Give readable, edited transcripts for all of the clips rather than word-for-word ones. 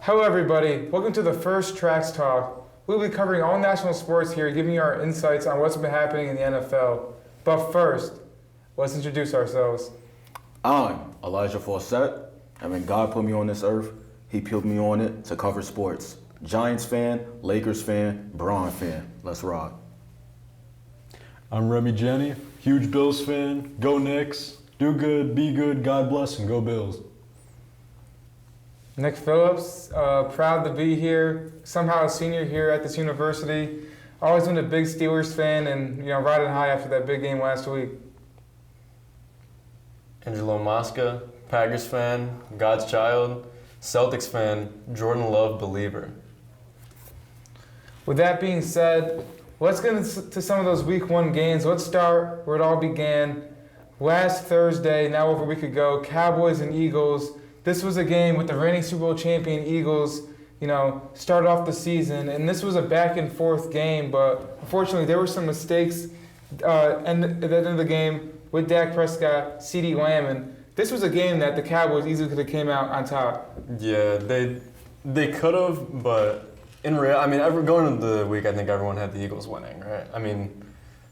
Hello, everybody. Welcome to the first Trax Talk. We'll be covering all national sports here, giving you our insights on what's been happening in the NFL. But first, let's introduce ourselves. I'm Elijah Fawcett, and when God put me on this earth, He put me on it to cover sports. Giants fan, Lakers fan, Braun fan. Let's rock. I'm Remy Jenny, huge Bills fan. Go Knicks. Do good, be good, God bless, and go Bills. Nick Phillips, proud to be here. Somehow a senior here at this university. Always been a big Steelers fan and, riding high after that big game last week. Angelo Mosca, Packers fan, God's child, Celtics fan, Jordan Love believer. With that being said, let's get into some of those week one games. Let's start where it all began. Last Thursday, now over a week ago, Cowboys and Eagles. This was a game with the reigning Super Bowl champion Eagles, started off the season. And this was a back and forth game, but unfortunately there were some mistakes at the end of the game with Dak Prescott, CeeDee Lamb. And this was a game that the Cowboys easily could have came out on top. Yeah, they could have, but in going into the week, I think everyone had the Eagles winning, right? I mean,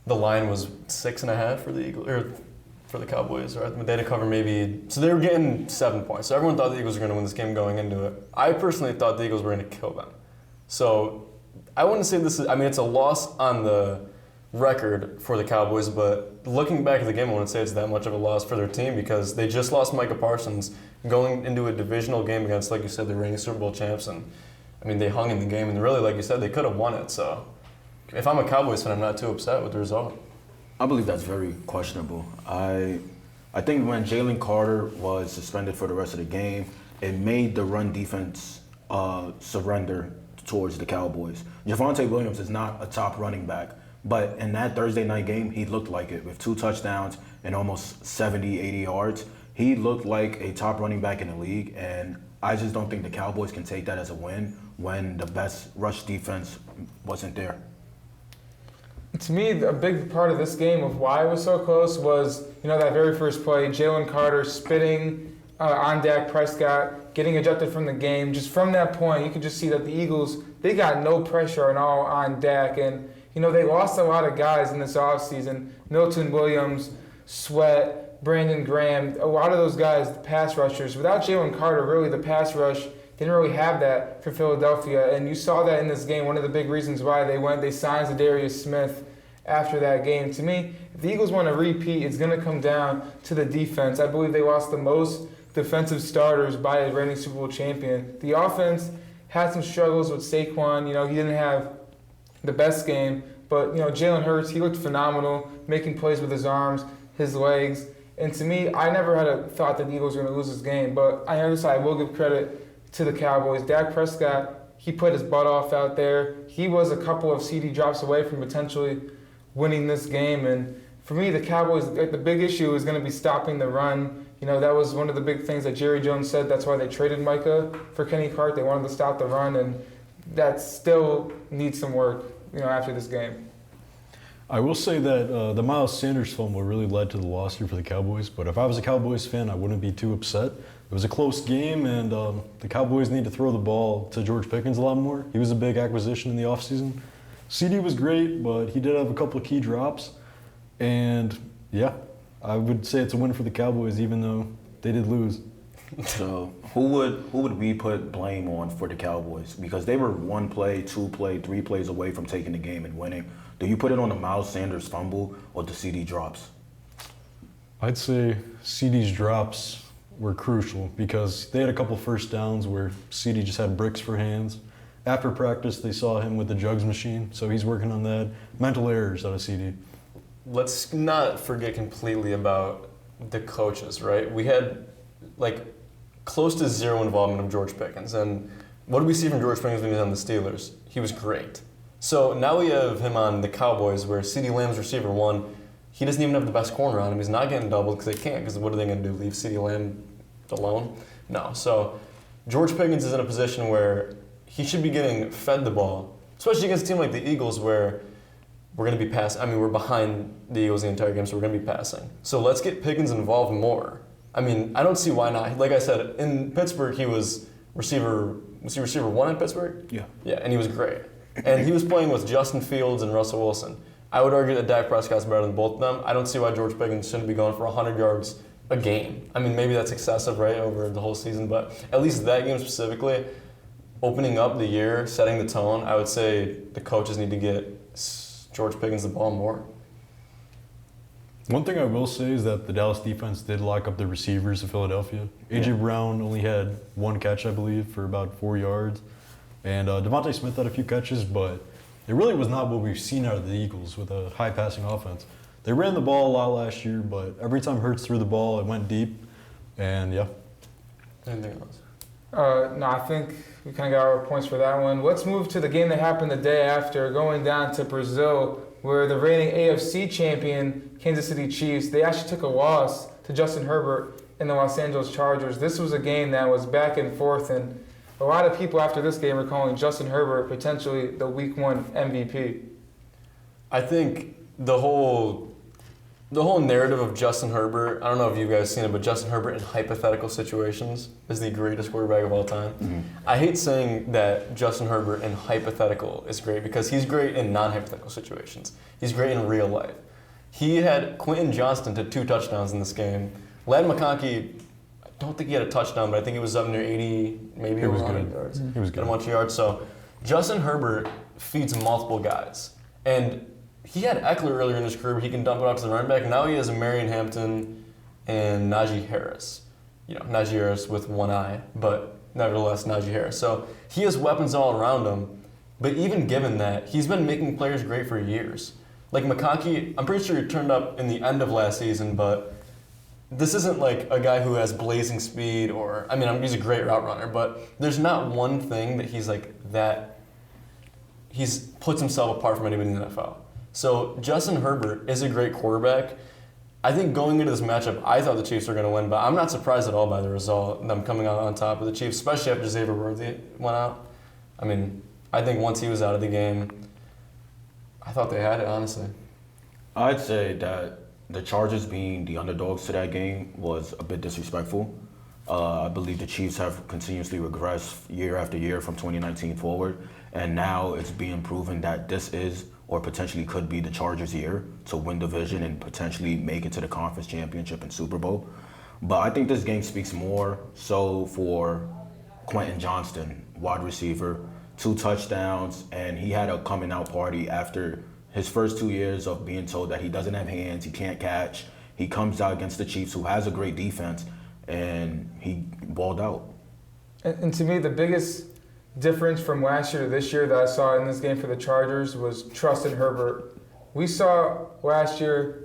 the line was 6.5 for the Eagles, or for the Cowboys, right? They had to cover so they were getting 7 points. So everyone thought the Eagles were going to win this game going into it. I personally thought the Eagles were going to kill them. So I wouldn't say it's a loss on the record for the Cowboys, but looking back at the game, I wouldn't say it's that much of a loss for their team because they just lost Micah Parsons going into a divisional game against, like you said, the reigning Super Bowl champs. And they hung in the game, and really, like you said, they could have won it. So if I'm a Cowboys fan, I'm not too upset with the result. I believe that's very questionable. I think when Jalen Carter was suspended for the rest of the game, it made the run defense surrender towards the Cowboys. Javonte Williams is not a top running back, but in that Thursday night game, he looked like it with 2 touchdowns and almost 70, 80 yards. He looked like a top running back in the league, and I just don't think the Cowboys can take that as a win when the best rush defense wasn't there. To me, a big part of this game of why it was so close was, that very first play, Jalen Carter spitting on Dak Prescott, getting ejected from the game. Just from that point, you could just see that the Eagles, they got no pressure at all on Dak. And, they lost a lot of guys in this offseason. Milton Williams, Sweat, Brandon Graham, a lot of those guys, the pass rushers. Without Jalen Carter, really, the pass rush didn't really have that for Philadelphia, and you saw that in this game. One of the big reasons why they signed Zadarius Smith after that game. To me, if the Eagles want to repeat, it's going to come down to the defense. I believe they lost the most defensive starters by a reigning Super Bowl champion. The offense had some struggles with Saquon. He didn't have the best game, but Jalen Hurts, he looked phenomenal, making plays with his arms, his legs. And to me, I never had a thought that the Eagles were going to lose this game, but on the other side, I will give credit to the Cowboys. Dak Prescott, he put his butt off out there. He was a couple of CD drops away from potentially winning this game. And for me, the Cowboys, the big issue is going to be stopping the run. That was one of the big things that Jerry Jones said. That's why they traded Micah for Kenny Clark. They wanted to stop the run, and that still needs some work, after this game. I will say that the Miles Sanders fumble really led to the loss here for the Cowboys, but if I was a Cowboys fan, I wouldn't be too upset. It was a close game, and the Cowboys need to throw the ball to George Pickens a lot more. He was a big acquisition in the offseason. CeeDee was great, but he did have a couple of key drops. And, yeah, I would say it's a win for the Cowboys, even though they did lose. So who would we put blame on for the Cowboys? Because they were 1 play, 2 play, 3 plays away from taking the game and winning. Do you put it on the Miles Sanders fumble or the CeeDee drops? I'd say CeeDee's drops were crucial because they had a couple first downs where CeeDee just had bricks for hands. After practice, they saw him with the jugs machine, so he's working on that. Mental errors out of CeeDee. Let's not forget completely about the coaches, right? We had close to zero involvement of George Pickens, and what did we see from George Pickens when he was on the Steelers? He was great. So now we have him on the Cowboys where CeeDee Lamb's receiver 1. He doesn't even have the best corner on him. He's not getting doubled because they can't, because what are they going to do, leave CeeDee Lamb alone? No. So George Pickens is in a position where he should be getting fed the ball, especially against a team like the Eagles where we're going to be we're behind the Eagles the entire game, so we're going to be passing. So let's get Pickens involved more. I don't see why not. Like I said, in Pittsburgh, he was receiver was he receiver 1 in Pittsburgh? Yeah. Yeah, and he was great. And he was playing with Justin Fields and Russell Wilson. I would argue that Dak Prescott's better than both of them. I don't see why George Pickens shouldn't be going for 100 yards a game. I mean, maybe that's excessive, right, over the whole season, but at least that game specifically, opening up the year, setting the tone, I would say the coaches need to get George Pickens the ball more. One thing I will say is that the Dallas defense did lock up the receivers of Philadelphia. A.J. Brown only had 1 catch, I believe, for about 4 yards. And Devontae Smith had a few catches, but it really was not what we've seen out of the Eagles with a high passing offense. They ran the ball a lot last year, but every time Hurts threw the ball, it went deep. And yeah. Anything else? No, I think we kind of got our points for that one. Let's move to the game that happened the day after, going down to Brazil, where the reigning AFC champion, Kansas City Chiefs, they actually took a loss to Justin Herbert and the Los Angeles Chargers. This was a game that was back and forth, and a lot of people after this game were calling Justin Herbert potentially the Week 1 MVP. I think the whole narrative of Justin Herbert, I don't know if you guys seen it, but Justin Herbert in hypothetical situations is the greatest quarterback of all time. Mm-hmm. I hate saying that Justin Herbert in hypothetical is great because he's great in non-hypothetical situations. He's great in real life. He had Quentin Johnston to 2 touchdowns in this game. Ladd McConkey, I don't think he had a touchdown, but I think he was up near 80, maybe He was 100 good. yards. He was good. Got a bunch of yards. So Justin Herbert feeds multiple guys. And he had Eckler earlier in his career. He can dump it out to the running back. Now he has a Marion Hampton and Najee Harris. You know, Najee Harris with 1 eye, but nevertheless, Najee Harris. So he has weapons all around him. But even given that, he's been making players great for years. Like McConkey, I'm pretty sure he turned up in the end of last season, but this isn't like a guy who has blazing speed or, I mean, he's a great route runner, but there's not one thing that he's like that, he's puts himself apart from anybody in the NFL. So Justin Herbert is a great quarterback. I think going into this matchup, I thought the Chiefs were going to win, but I'm not surprised at all by the result, them coming out on top of the Chiefs, especially after Xavier Worthy went out. I mean, I think once he was out of the game, I thought they had it, honestly. I'd say that the Chargers being the underdogs to that game was a bit disrespectful. I believe the Chiefs have continuously regressed year after year from 2019 forward, and now it's being proven that this is or potentially could be the Chargers' year to win division and potentially make it to the conference championship and Super Bowl. But I think this game speaks more so for Quentin Johnston, wide receiver, 2 touchdowns, and he had a coming out party after his first 2 years of being told that he doesn't have hands, he can't catch. He comes out against the Chiefs, who has a great defense, and he balled out. And to me, the biggest difference from last year to this year that I saw in this game for the Chargers was trust in Herbert. We saw last year,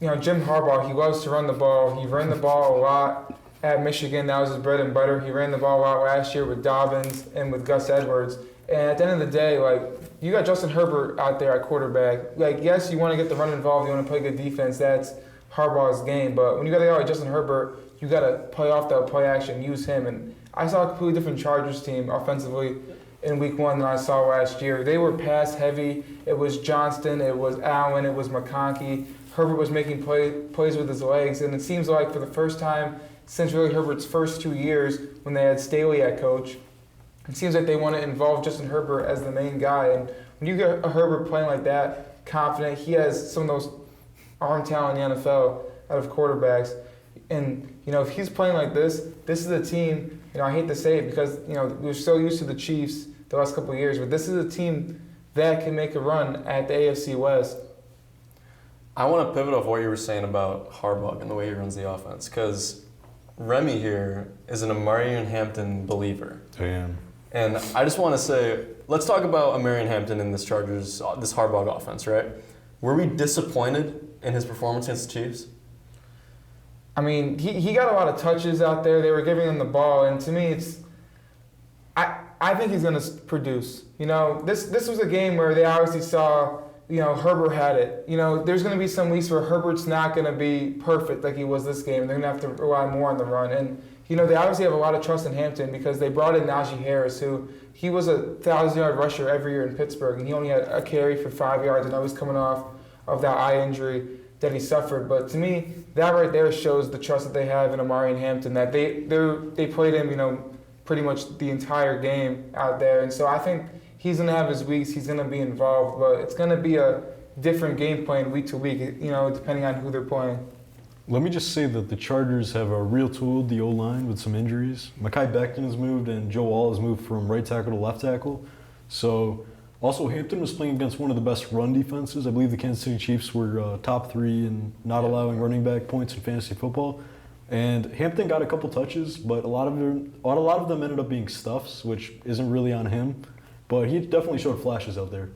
Jim Harbaugh, he loves to run the ball. He ran the ball a lot at Michigan. That was his bread and butter. He ran the ball a lot last year with Dobbins and with Gus Edwards. And at the end of the day, you got Justin Herbert out there at quarterback. Yes, you want to get the run involved. You want to play good defense. That's Harbaugh's game. But when you got a guy like Justin Herbert, you got to play off that play action, use him. And I saw a completely different Chargers team offensively in Week 1 than I saw last year. They were pass heavy. It was Johnston, it was Allen, it was McConkey. Herbert was making plays with his legs, and it seems like for the first time since really Herbert's first 2 years when they had Staley at coach, it seems like they want to involve Justin Herbert as the main guy. And when you get a Herbert playing like that, confident, he has some of those arm talent in the NFL out of quarterbacks. And, if he's playing like this is a team, I hate to say it because, we're so used to the Chiefs the last couple of years, but this is a team that can make a run at the AFC West. I want to pivot off what you were saying about Harbaugh and the way he runs the offense, because Remy here is an Marion Hampton believer. Damn. And I just want to say, let's talk about Marion Hampton in this Harbaugh offense, right? Were we disappointed in his performance against the Chiefs? I mean, he got a lot of touches out there. They were giving him the ball, and to me, I think he's going to produce. This was a game where they obviously saw, Herbert had it. There's going to be some weeks where Herbert's not going to be perfect like he was this game. They're going to have to rely more on the run. And, they obviously have a lot of trust in Hampton because they brought in Najee Harris, who he was a 1,000-yard rusher every year in Pittsburgh, and he only had a carry for 5 yards, and I was coming off of that eye injury that he suffered. But to me, that right there shows the trust that they have in Amari and Hampton, that they played him, pretty much the entire game out there. And so I think he's going to have his weeks. He's going to be involved, but it's going to be a different game plan week to week, depending on who they're playing. Let me just say that the Chargers have a real tool, the O-line, with some injuries. Mekhi Becton has moved, and Joe Wall has moved from right tackle to left tackle. So, also, Hampton was playing against one of the best run defenses. I believe the Kansas City Chiefs were top 3 in not allowing running back points in fantasy football. And Hampton got a couple touches, but a lot of them ended up being stuffs, which isn't really on him. But he definitely showed flashes out there.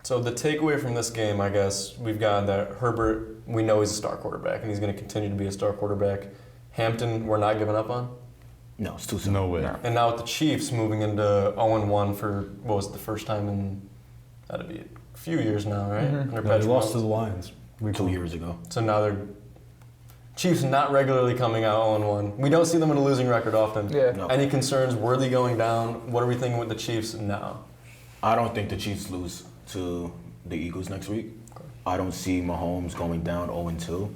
So the takeaway from this game, I guess, we've got that Herbert, we know he's a star quarterback, and he's going to continue to be a star quarterback. Hampton, we're not giving up on? No, it's too soon. No way. No. And now with the Chiefs moving into 0-1 for, what was it, the first time in, that'd be a few years now, right? Mhm. Under Yeah, they Patrick lost to Mahomes. the Lions. 2 years ago. So now they're Chiefs not regularly coming out 0-1. We don't see them in a losing record often. Yeah. No. Any concerns? Worthy going down? What are we thinking with the Chiefs now? I don't think the Chiefs lose to the Eagles next week. I don't see Mahomes going down 0-2.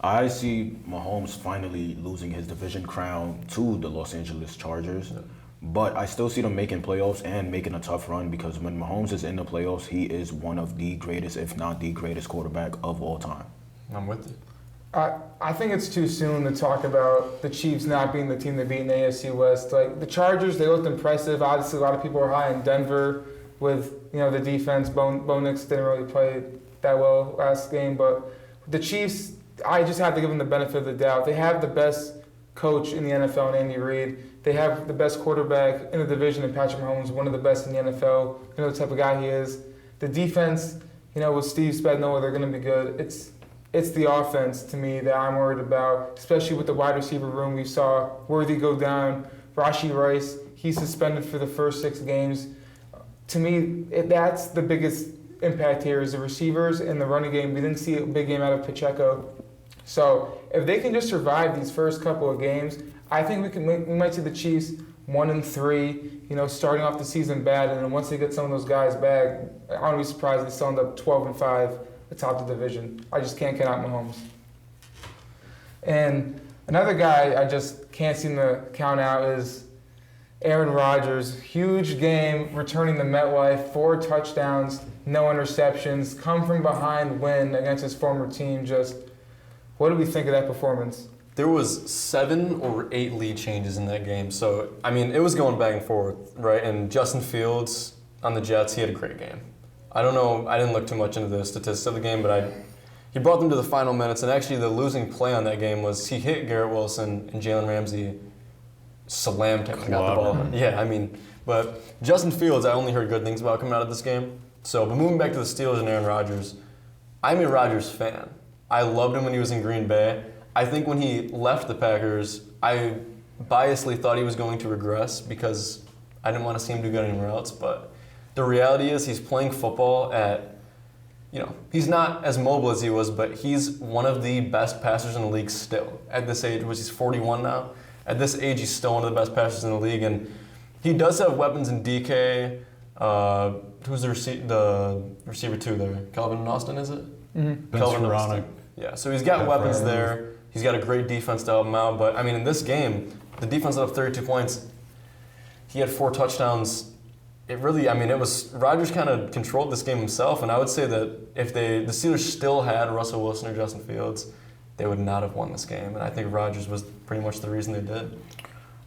I see Mahomes finally losing his division crown to the Los Angeles Chargers. Yeah. But I still see them making playoffs and making a tough run because when Mahomes is in the playoffs, he is one of the greatest, if not the greatest quarterback of all time. I'm with you. I think it's too soon to talk about the Chiefs not being the team that beat in the AFC West. Like the Chargers, they looked impressive. Obviously, a lot of people are high in Denver with the defense. Bo Nix didn't really play that well last game, but the Chiefs, I just have to give them the benefit of the doubt. They have the best coach in the NFL, in Andy Reid. They have the best quarterback in the division in Patrick Mahomes, one of the best in the NFL. You know the type of guy he is. The defense, with Steve Spagnuolo, they're going to be good. It's the offense, to me, that I'm worried about, especially with the wide receiver room. We saw Worthy go down. Rashee Rice, he's suspended for the first 6 games. To me, that's the biggest impact here is the receivers and the running game. We didn't see a big game out of Pacheco. So if they can just survive these first couple of games, I think we might see the Chiefs 1-3, starting off the season bad, and then once they get some of those guys back, I wouldn't be surprised if they still end up 12-5 atop the division. I just can't count out Mahomes. And another guy I just can't seem to count out is Aaron Rodgers. Huge game, returning to MetLife, 4 touchdowns, no interceptions, come from behind win against his former team. Just what do we think of that performance? There was 7 or 8 lead changes in that game. So, it was going back and forth, right? And Justin Fields on the Jets, he had a great game. I don't know, I didn't look too much into the statistics of the game, but he brought them to the final minutes. And actually the losing play on that game was he hit Garrett Wilson and Jalen Ramsey slammed him and got the ball. Yeah, but Justin Fields, I only heard good things about coming out of this game. So, but moving back to the Steelers and Aaron Rodgers, I'm a Rodgers fan. I loved him when he was in Green Bay. I think when he left the Packers, I biasly thought he was going to regress because I didn't want to see him do good anywhere else. But the reality is he's playing football at, he's not as mobile as he was, but he's one of the best passers in the league still. At this age, he's 41 now. At this age, he's still one of the best passers in the league. And he does have weapons in DK. Who's the receiver 2 there? Calvin Austin, is it? Mm-hmm. Calvin Skowronek. Austin. Yeah, so he's got weapons there. He's got a great defense to help him out. But, in this game, the defense let up 32 points. He had 4 touchdowns. It really, it was, Rodgers kind of controlled this game himself. And I would say that if the Steelers still had Russell Wilson or Justin Fields, they would not have won this game. And I think Rodgers was pretty much the reason they did.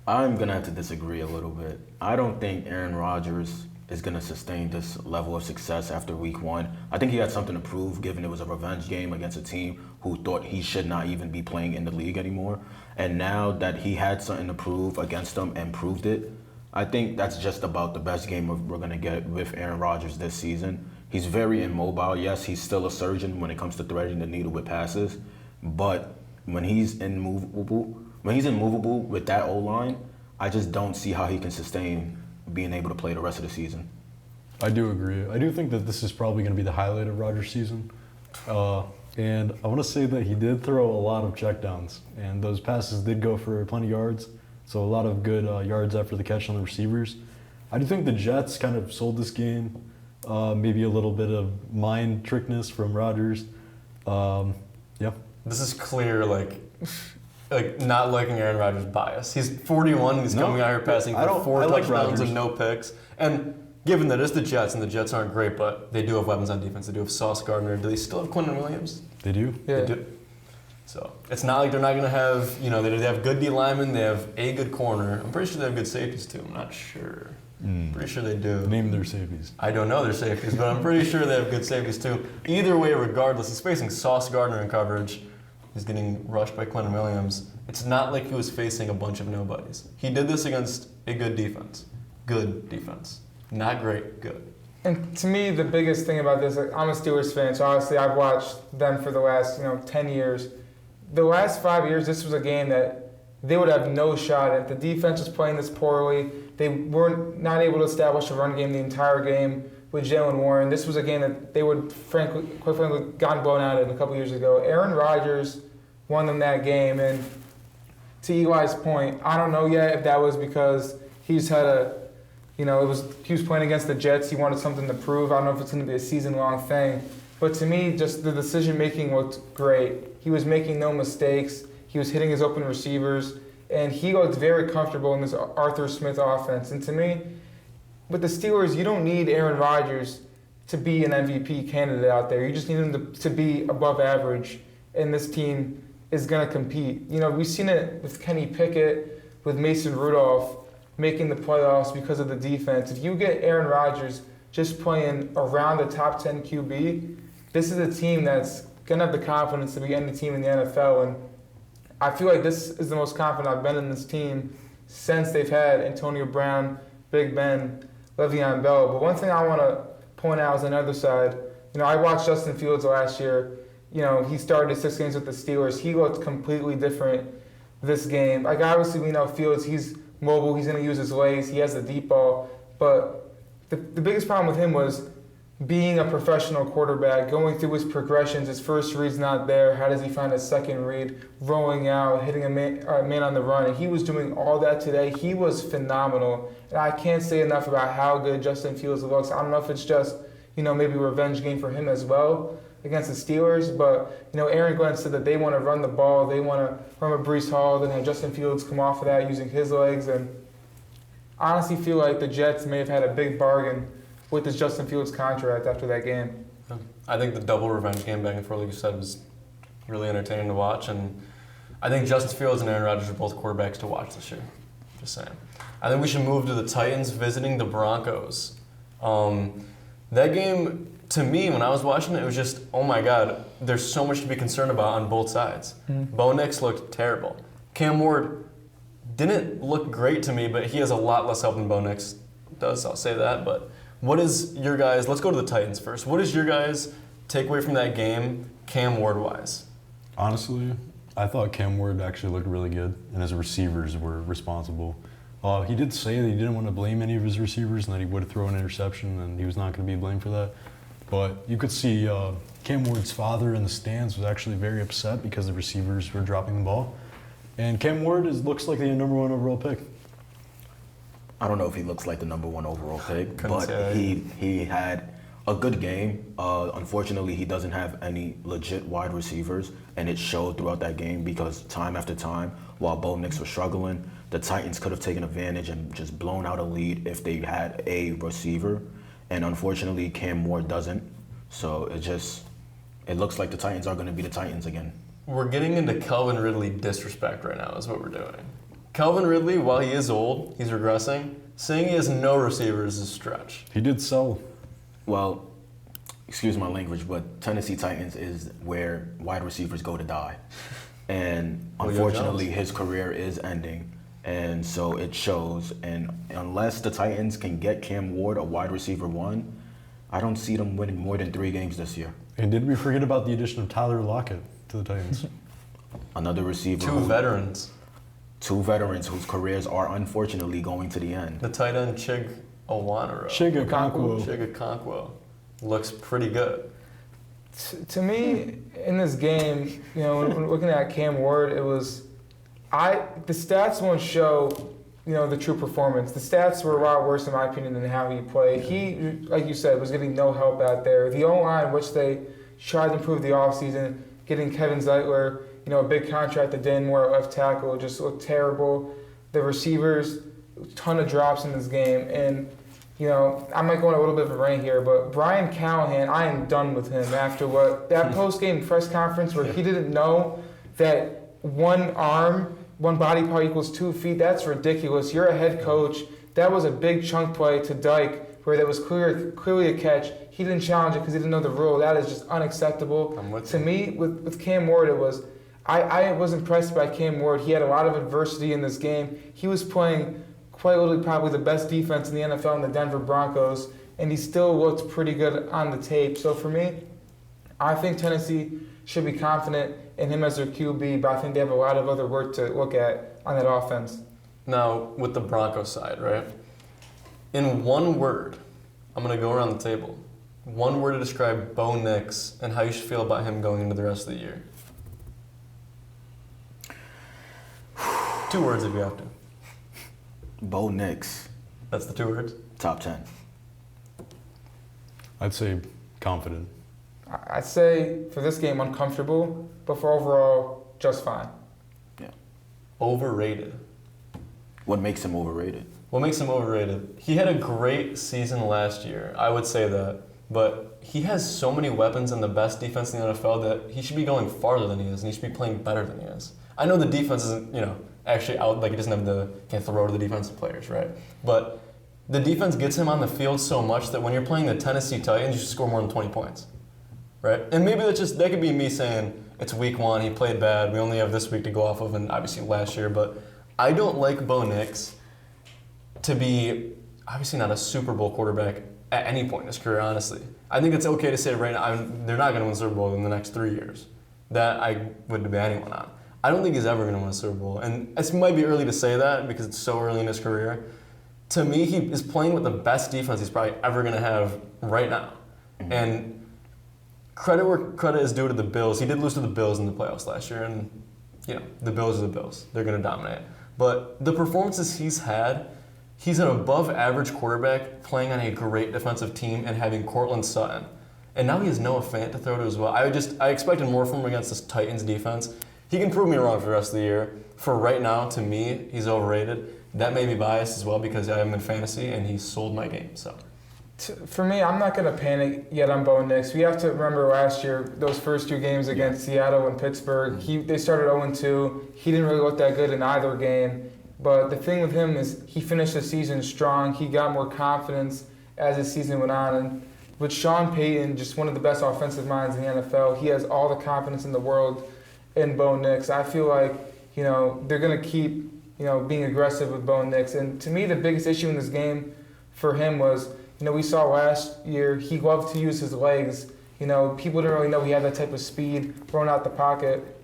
I'm going to have to disagree a little bit. I don't think Aaron Rodgers is going to sustain this level of success after week 1. I think he had something to prove, given it was a revenge game against a team who thought he should not even be playing in the league anymore. And now that he had something to prove against them and proved it, I think that's just about the best game we're going to get with Aaron Rodgers this season. He's very immobile. Yes, he's still a surgeon when it comes to threading the needle with passes, but when he's immovable with that O-line, I just don't see how he can sustain being able to play the rest of the season. I do agree. I do think that this is probably going to be the highlight of Rodgers' season. And I want to say that he did throw a lot of checkdowns, and those passes did go for plenty of yards. So a lot of good yards after the catch on the receivers. I do think the Jets kind of sold this game. Maybe a little bit of mind trickness from Rodgers. Yeah. This is clear, like not liking Aaron Rodgers' bias. He's 41. He's No, coming out here passing I for don't- 4 I like touchdowns Rodgers. and no picks. And given that it's the Jets, and the Jets aren't great, but they do have weapons on defense. They do have Sauce Gardner. Do they still have Quentin Williams? They do. Yeah. They do. So it's not like they're not going to have, they have good D linemen. They have a good corner. I'm pretty sure they have good safeties too. I'm not sure. Pretty sure they do. Name their safeties. I don't know their safeties, but I'm pretty sure they have good safeties too. Either way, regardless, he's facing Sauce Gardner in coverage. He's getting rushed by Quentin Williams. It's not like he was facing a bunch of nobodies. He did this against a good defense. Good defense. Not great, good. And to me, the biggest thing about this, like, I'm a Steelers fan, so obviously I've watched them for the last 10 years. The last 5 years, this was a game that they would have no shot at. The defense was playing this poorly. They weren't not able to establish a run game the entire game with Jalen Warren. This was a game that they would, quite frankly, gotten blown out in a couple years ago. Aaron Rodgers won them that game, and to Eli's point, I don't know yet if that was because he's had he was playing against the Jets. He wanted something to prove. I don't know if it's going to be a season-long thing. But to me, just the decision-making looked great. He was making no mistakes. He was hitting his open receivers. And he looked very comfortable in this Arthur Smith offense. And to me, with the Steelers, you don't need Aaron Rodgers to be an MVP candidate out there. You just need him to be above average. And this team is going to compete. We've seen it with Kenny Pickett, with Mason Rudolph, making the playoffs because of the defense. If you get Aaron Rodgers just playing around the top 10 QB, this is a team that's going to have the confidence to be any team in the NFL. And I feel like this is the most confident I've been in this team since they've had Antonio Brown, Big Ben, Le'Veon Bell. But one thing I want to point out is on the other side. I watched Justin Fields last year. He started 6 games with the Steelers. He looked completely different this game. Like, obviously, we know Fields, he's mobile, he's going to use his legs, he has the deep ball. But the biggest problem with him was being a professional quarterback, going through his progressions. His first read's not there. How does he find a second read? Rolling out, hitting a man on the run. And he was doing all that today. He was phenomenal. And I can't say enough about how good Justin Fields looks. I don't know if it's just, maybe a revenge game for him as well against the Steelers. But, Aaron Glenn said that they want to run the ball. They want to run with Breece Hall, then have Justin Fields come off of that using his legs. And I honestly feel like the Jets may have had a big bargain with this Justin Fields contract after that game. I think the double revenge game back and forth, like you said, was really entertaining to watch. And I think Justin Fields and Aaron Rodgers are both quarterbacks to watch this year. Just saying. I think we should move to the Titans visiting the Broncos. That game, to me, when I was watching it, it was just, oh my God, there's so much to be concerned about on both sides. Bo Nix looked terrible. Cam Ward didn't look great to me, but he has a lot less help than Bo Nix does, I'll say that. But what is your guys, let's go to the Titans first. What is your guys' takeaway from that game, Cam Ward-wise? Honestly, I thought Cam Ward actually looked really good, and his receivers were responsible. He did say that he didn't want to blame any of his receivers and that he would throw an interception and he was not going to be blamed for that. But you could see Cam Ward's father in the stands was actually very upset because the receivers were dropping the ball. And Cam Ward looks like the number 1 overall pick. I don't know if he looks like the number 1 overall pick, Couldn't but say. he had a good game. Unfortunately, he doesn't have any legit wide receivers, and it showed throughout that game because time after time, while Bo Nix was struggling, the Titans could have taken advantage and just blown out a lead if they had a receiver. And unfortunately, Cam Ward doesn't. So it looks like the Titans are going to be the Titans again. We're getting into Calvin Ridley disrespect right now is what we're doing. Calvin Ridley, while he is old, he's regressing. Saying he has no receivers is a stretch. He did sell. Well, excuse my language, but Tennessee Titans is where wide receivers go to die. And unfortunately, his career is ending. And so it shows. And unless the Titans can get Cam Ward a wide receiver 1, I don't see them winning more than 3 games this year. And did we forget about the addition of Tyler Lockett to the Titans? Another receiver. 2 veterans. 2 veterans whose careers are unfortunately going to the end. The tight end Chig Owanero. Chig Okonkwo looks pretty good. To me, in this game, when looking at Cam Ward, it was, the stats won't show, the true performance. The stats were a lot worse, in my opinion, than how he played. He, like you said, was getting no help out there. The O-line, which they tried to improve the offseason, getting Kevin Zeitler, a big contract to Dan Moore at left tackle just looked terrible. The receivers, ton of drops in this game. And, I might go on a little bit of a rant here, but Brian Callahan, I am done with him after that post-game press conference where he didn't know that one body part equals 2 feet. That's ridiculous. You're a head coach. That was a big chunk play to Dyke where that was clearly a catch. He didn't challenge it because he didn't know the rule. That is just unacceptable. To me, with Cam Ward, I was impressed by Cam Ward. He had a lot of adversity in this game. He was playing quite literally probably the best defense in the NFL in the Denver Broncos, and he still looked pretty good on the tape. So for me, I think Tennessee should be confident in him as their QB, but I think they have a lot of other work to look at on that offense. Now, with the Broncos side, right? In one word, I'm going to go around the table. One word to describe Bo Nix and how you should feel about him going into the rest of the year. 2 words if you have to. Bo Nix. That's the 2 words? Top 10. I'd say confident. I'd say for this game, uncomfortable, but for overall, just fine. Yeah. Overrated. What makes him overrated? What makes him overrated? He had a great season last year. I would say that. But he has so many weapons and the best defense in the NFL that he should be going farther than he is, and he should be playing better than he is. I know the defense isn't, actually out, like he doesn't have can't throw to the defensive players, right? But the defense gets him on the field so much that when you're playing the Tennessee Titans, you should score more than 20 points, right? And maybe that could be me saying it's week 1, he played bad, we only have this week to go off of, and obviously last year, but I don't like Bo Nix to be obviously not a Super Bowl quarterback at any point in his career, honestly. I think it's okay to say right now, they're not going to win Super Bowl in the next 3 years. That I wouldn't debate anyone on. I don't think he's ever going to win a Super Bowl. And it might be early to say that because it's so early in his career. To me, he is playing with the best defense he's probably ever going to have right now. Mm-hmm. And credit where credit is due to the Bills. He did lose to the Bills in the playoffs last year, and the Bills are the Bills. They're going to dominate. But the performances he's had, he's an above-average quarterback playing on a great defensive team and having Cortland Sutton. And now he has Noah Fant to throw to as well. I expected more from him against this Titans defense. He can prove me wrong for the rest of the year. For right now, to me, he's overrated. That may be biased as well because I have him in fantasy and he sold my game. So, for me, I'm not going to panic yet on Bo Nix. We have to remember last year, those first 2 games against Seattle and Pittsburgh, they started 0-2. He didn't really look that good in either game. But the thing with him is he finished the season strong. He got more confidence as the season went on. And with Sean Payton, just one of the best offensive minds in the NFL, he has all the confidence in the world in Bo Nix. I feel like, they're going to keep, being aggressive with Bo Nix. And to me, the biggest issue in this game for him was, we saw last year he loved to use his legs. People didn't really know he had that type of speed, throwing out the pocket.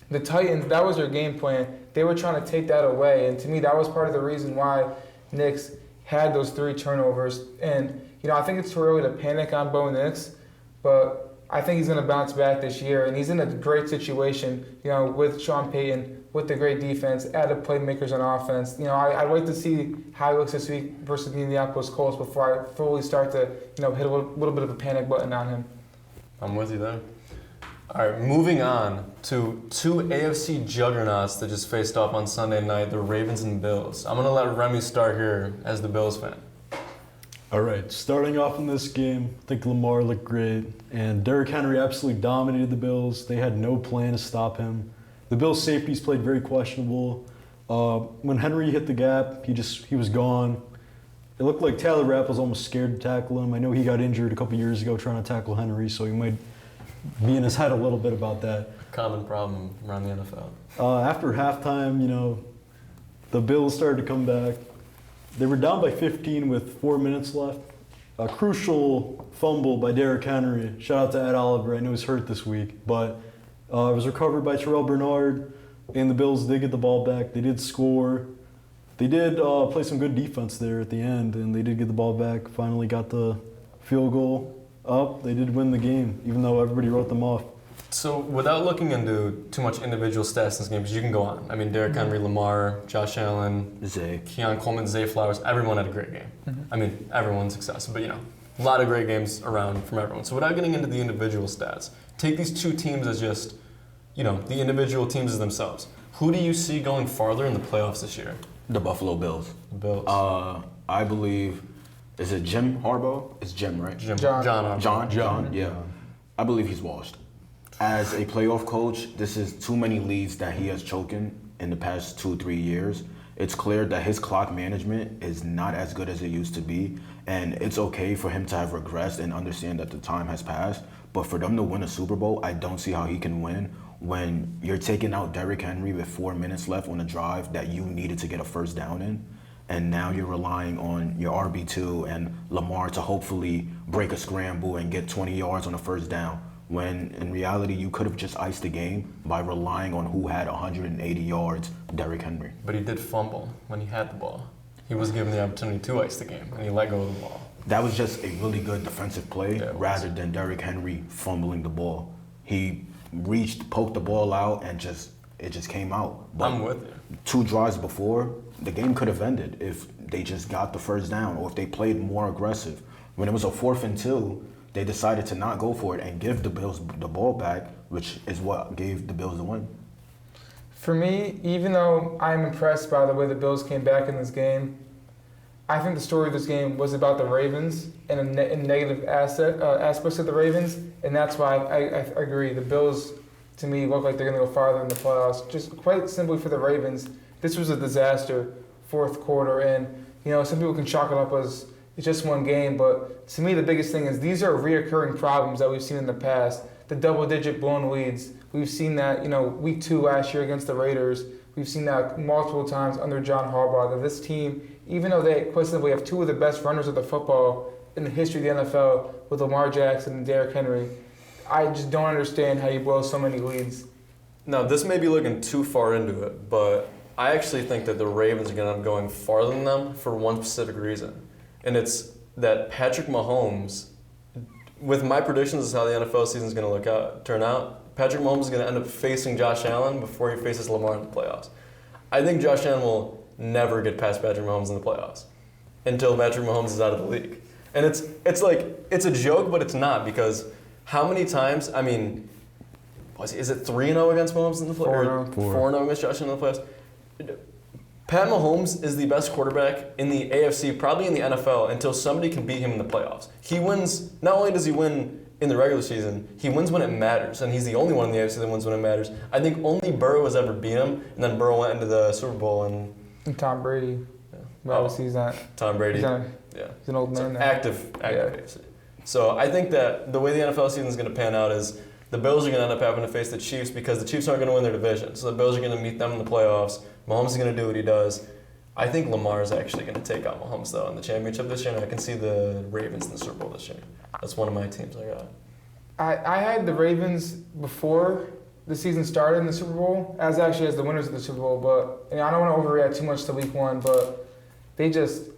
The Titans, that was their game plan. They were trying to take that away. And to me, that was part of the reason why Nix had those 3 turnovers. And, I think it's too early to panic on Bo Nix, but I think he's going to bounce back this year. And he's in a great situation, with Sean Payton, with the great defense, added playmakers on offense. I'd like to see how he looks this week versus the Indianapolis Colts before I fully start to, hit a little bit of a panic button on him. I'm with you there. All right, moving on to 2 AFC juggernauts that just faced off on Sunday night, the Ravens and Bills. I'm going to let Remy start here as the Bills fan. All right, starting off in this game, I think Lamar looked great, and Derrick Henry absolutely dominated the Bills. They had no plan to stop him. The Bills' safeties played very questionable. When Henry hit the gap, he was gone. It looked like Tyler Rapp was almost scared to tackle him. I know he got injured a couple years ago trying to tackle Henry, so he might be in his head a little bit about that. Common problem around the NFL. After halftime, the Bills started to come back. They were down by 15 with 4 minutes left. A crucial fumble by Derrick Henry. Shout out to Ed Oliver. I know he's hurt this week, but it was recovered by Terrell Bernard, and the Bills did get the ball back. They did score. They did play some good defense there at the end, and they did get the ball back. Finally got the field goal up. They did win the game, even though everybody wrote them off. So without looking into too much individual stats in this game, because you can go on. I mean, Derrick Henry, Lamar, Josh Allen, Keon Coleman, Zay Flowers, everyone had a great game. Mm-hmm. I mean, everyone's success, but a lot of great games around from everyone. So without getting into the individual stats, take these 2 teams as just the individual teams themselves. Who do you see going farther in the playoffs this year? The Buffalo Bills. The Bills. I believe, is it Jim Harbaugh? It's Jim, right? John. John, yeah. I believe he's washed. As a playoff coach, this is too many leads that he has choken in the past 2-3 years. It's clear that his clock management is not as good as it used to be, and it's okay for him to have regressed and understand that the time has passed. But for them to win a Super Bowl, I don't see how he can win when you're taking out Derrick Henry with 4 minutes left on a drive that you needed to get a first down in. And now you're relying on your RB2 and Lamar to hopefully break a scramble and get 20 yards on a first down. When in reality, you could have just iced the game by relying on who had 180 yards, Derrick Henry. But he did fumble when he had the ball. He was given the opportunity to ice the game, and he let go of the ball. That was just a really good defensive play rather than Derrick Henry fumbling the ball. He reached, poked the ball out, and it just came out. But I'm with you. 2 drives before, the game could have ended if they just got the first down or if they played more aggressive. When it was a 4th and 2, they decided to not go for it and give the Bills the ball back, which is what gave the Bills the win. For me, even though I'm impressed by the way the Bills came back in this game, I think the story of this game was about the Ravens and negative aspects of the Ravens, and that's why I agree. The Bills, to me, look like they're going to go farther in the playoffs. Just quite simply for the Ravens, this was a disaster 4th quarter, and some people can chalk it up as it's just one game, but to me the biggest thing is these are reoccurring problems that we've seen in the past. The double-digit blown leads, we've seen that week 2 last year against the Raiders. We've seen that multiple times under John Harbaugh. That this team, even though they questionably have 2 of the best runners of the football in the history of the NFL with Lamar Jackson and Derrick Henry, I just don't understand how you blow so many leads. Now, this may be looking too far into it, but I actually think that the Ravens are going to end up going farther than them for one specific reason. And it's that Patrick Mahomes, with my predictions is how the NFL season is going to turn out, Patrick Mahomes is going to end up facing Josh Allen before he faces Lamar in the playoffs. I think Josh Allen will never get past Patrick Mahomes in the playoffs until Patrick Mahomes is out of the league. And it's a joke, but it's not, because how many times, is it 3-0 against Mahomes in the playoffs? 4-0 against Josh Allen in the playoffs? Pat Mahomes is the best quarterback in the AFC, probably in the NFL, until somebody can beat him in the playoffs. He wins, not only does he win in the regular season, he wins when it matters, and he's the only one in the AFC that wins when it matters. I think only Burrow has ever beat him, and then Burrow went into the Super Bowl and Tom Brady. Yeah. Well, obviously he's not. Tom Brady. He's an old man now. Active AFC. So I think that the way the NFL season is going to pan out is the Bills are going to end up having to face the Chiefs because the Chiefs aren't going to win their division. So the Bills are going to meet them in the playoffs. Mahomes is going to do what he does. I think Lamar is actually going to take out Mahomes, though, in the championship this year, and I can see the Ravens in the Super Bowl this year. That's one of my teams I got. I had the Ravens before the season started in the Super Bowl, as the winners of the Super Bowl, but I don't want to overreact too much to week 1, but they just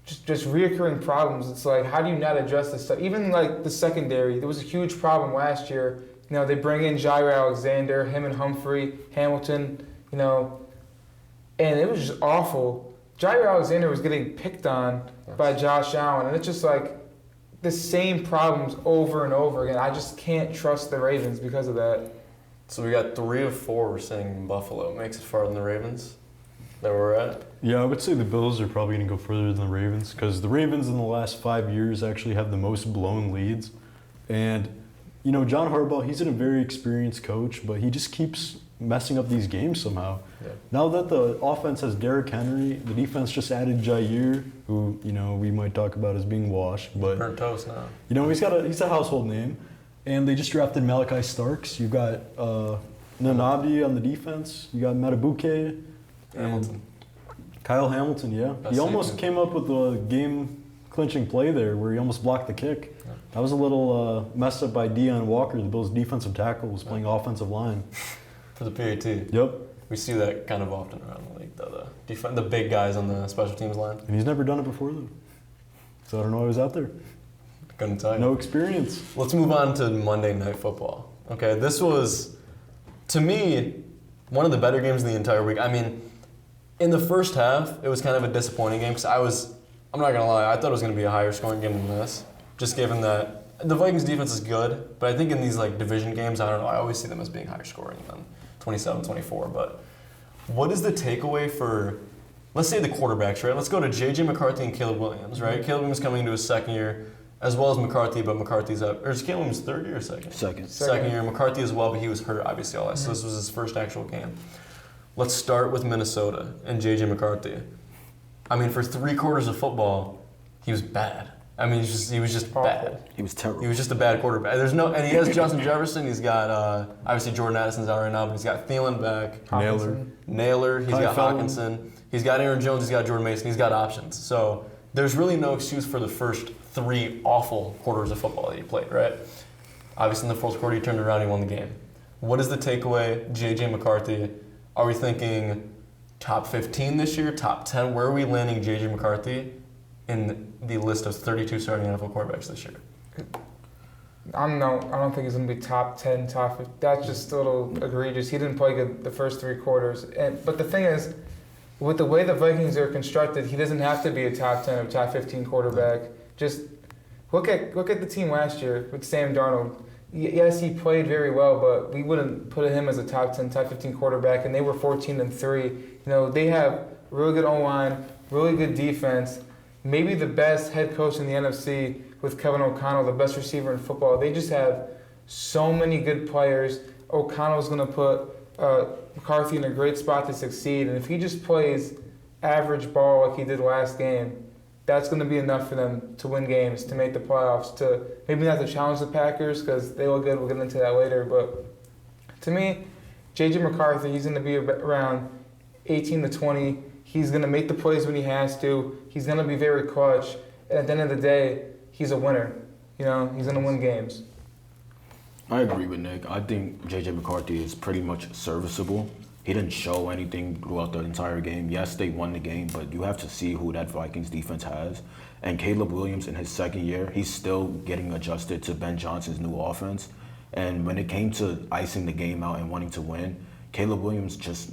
reoccurring problems. It's like, how do you not address this stuff? Even like the secondary, there was a huge problem last year. They bring in Jair Alexander, him and Humphrey, Hamilton, and it was just awful. Jair Alexander was getting picked on by Josh Allen, and it's just like the same problems over and over again. I just can't trust the Ravens because of that. So we got 3 of 4 we're saying in Buffalo. Makes it farther than the Ravens. That where we're at? Yeah, I would say the Bills are probably going to go further than the Ravens because the Ravens in the last 5 years actually have the most blown leads. And, John Harbaugh, he's a very experienced coach, but he just keeps messing up these games somehow. Yeah. Now that the offense has Derrick Henry, the defense just added Jair, who, we might talk about as being washed. But, burnt toast now. he's a household name. And they just drafted Malachi Starks. You got Nanabi on the defense. You got Matabuke. Hamilton. Kyle Hamilton, yeah. He almost came up with a game-clinching play there where he almost blocked the kick. Yeah. That was a little messed up by Deion Walker, the Bills' defensive tackle, was playing offensive line. For the PAT. Yep. We see that kind of often around the league, though. The big guys on the special teams line. And he's never done it before, though. So I don't know why he was out there. Couldn't tell you. No experience. Let's move on to Monday Night Football. Okay, this was, to me, one of the better games of the entire week. In the first half, it was kind of a disappointing game because I'm not going to lie, I thought it was going to be a higher scoring game than this, just given that the Vikings defense is good, but I think in these like division games, I don't know, I always see them as being higher scoring than 27-24. But what is the takeaway for, let's say the quarterbacks, right? Let's go to J.J. McCarthy and Caleb Williams, right? Caleb Williams coming into his second year, as well as McCarthy, but McCarthy's up. Or is Caleb Williams third year or second? Second year. McCarthy as well, but he was hurt obviously all that. So this was his first actual game. Let's start with Minnesota and J.J. McCarthy. I mean, for 3 quarters of football, he was bad. I mean, he was just bad. He was terrible. He was just a bad quarterback. And he has Justin Jefferson. He's got obviously Jordan Addison's out right now, but he's got Thielen back. Naylor. He's got Hawkinson. He's got Aaron Jones. He's got Jordan Mason. He's got options. So there's really no excuse for the first 3 awful quarters of football that he played. Right? Obviously, in the fourth quarter, he turned around. He won the game. What is the takeaway? J.J. McCarthy. Are we thinking top 15 this year? Top 10? Where are we landing J.J. McCarthy in the list of 32 starting NFL quarterbacks this year? I don't think he's going to be top 10, top 15. That's just a little egregious. He didn't play good the first 3 quarters. But the thing is, with the way the Vikings are constructed, he doesn't have to be a top 10 or top 15 quarterback. Just look at the team last year with Sam Darnold. Yes, he played very well, but we wouldn't put him as a top 10, top 15 quarterback, and they were 14-3. You know, they have really good O-line, really good defense, maybe the best head coach in the NFC with Kevin O'Connell, the best receiver in football. They just have so many good players. O'Connell's going to put McCarthy in a great spot to succeed, and if he just plays average ball like he did last game, that's going to be enough for them to win games, to make the playoffs, to maybe not to challenge the Packers because they look good. We'll get into that later. But to me, J.J. McCarthy, he's going to be around 18 to 20. He's going to make the plays when he has to. He's going to be very clutch. And at the end of the day, he's a winner. You know, he's going to win games. I agree with Nick. I think J.J. McCarthy is pretty much serviceable. He didn't show anything throughout the entire game. Yes, they won the game, but you have to see who that Vikings defense has. And Caleb Williams in his second year, he's still getting adjusted to Ben Johnson's new offense. And when it came to icing the game out and wanting to win, Caleb Williams just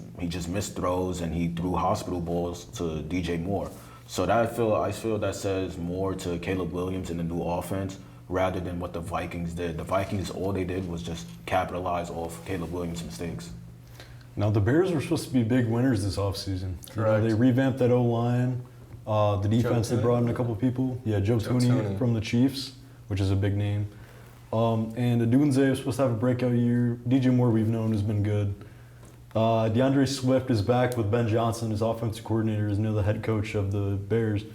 missed throws and he threw hospital balls to DJ Moore. So I feel that says more to Caleb Williams in the new offense rather than what the Vikings did. The Vikings, all they did was just capitalize off Caleb Williams' mistakes. Now, the Bears were supposed to be big winners this offseason. Correct. They revamped that O-line. The defense, they brought in a couple people. Yeah, Joe Thuney from the Chiefs, which is a big name. And Adunze was supposed to have a breakout year. DJ Moore, we've known, has been good. DeAndre Swift is back with Ben Johnson, his offensive coordinator, is now the head coach of the Bears.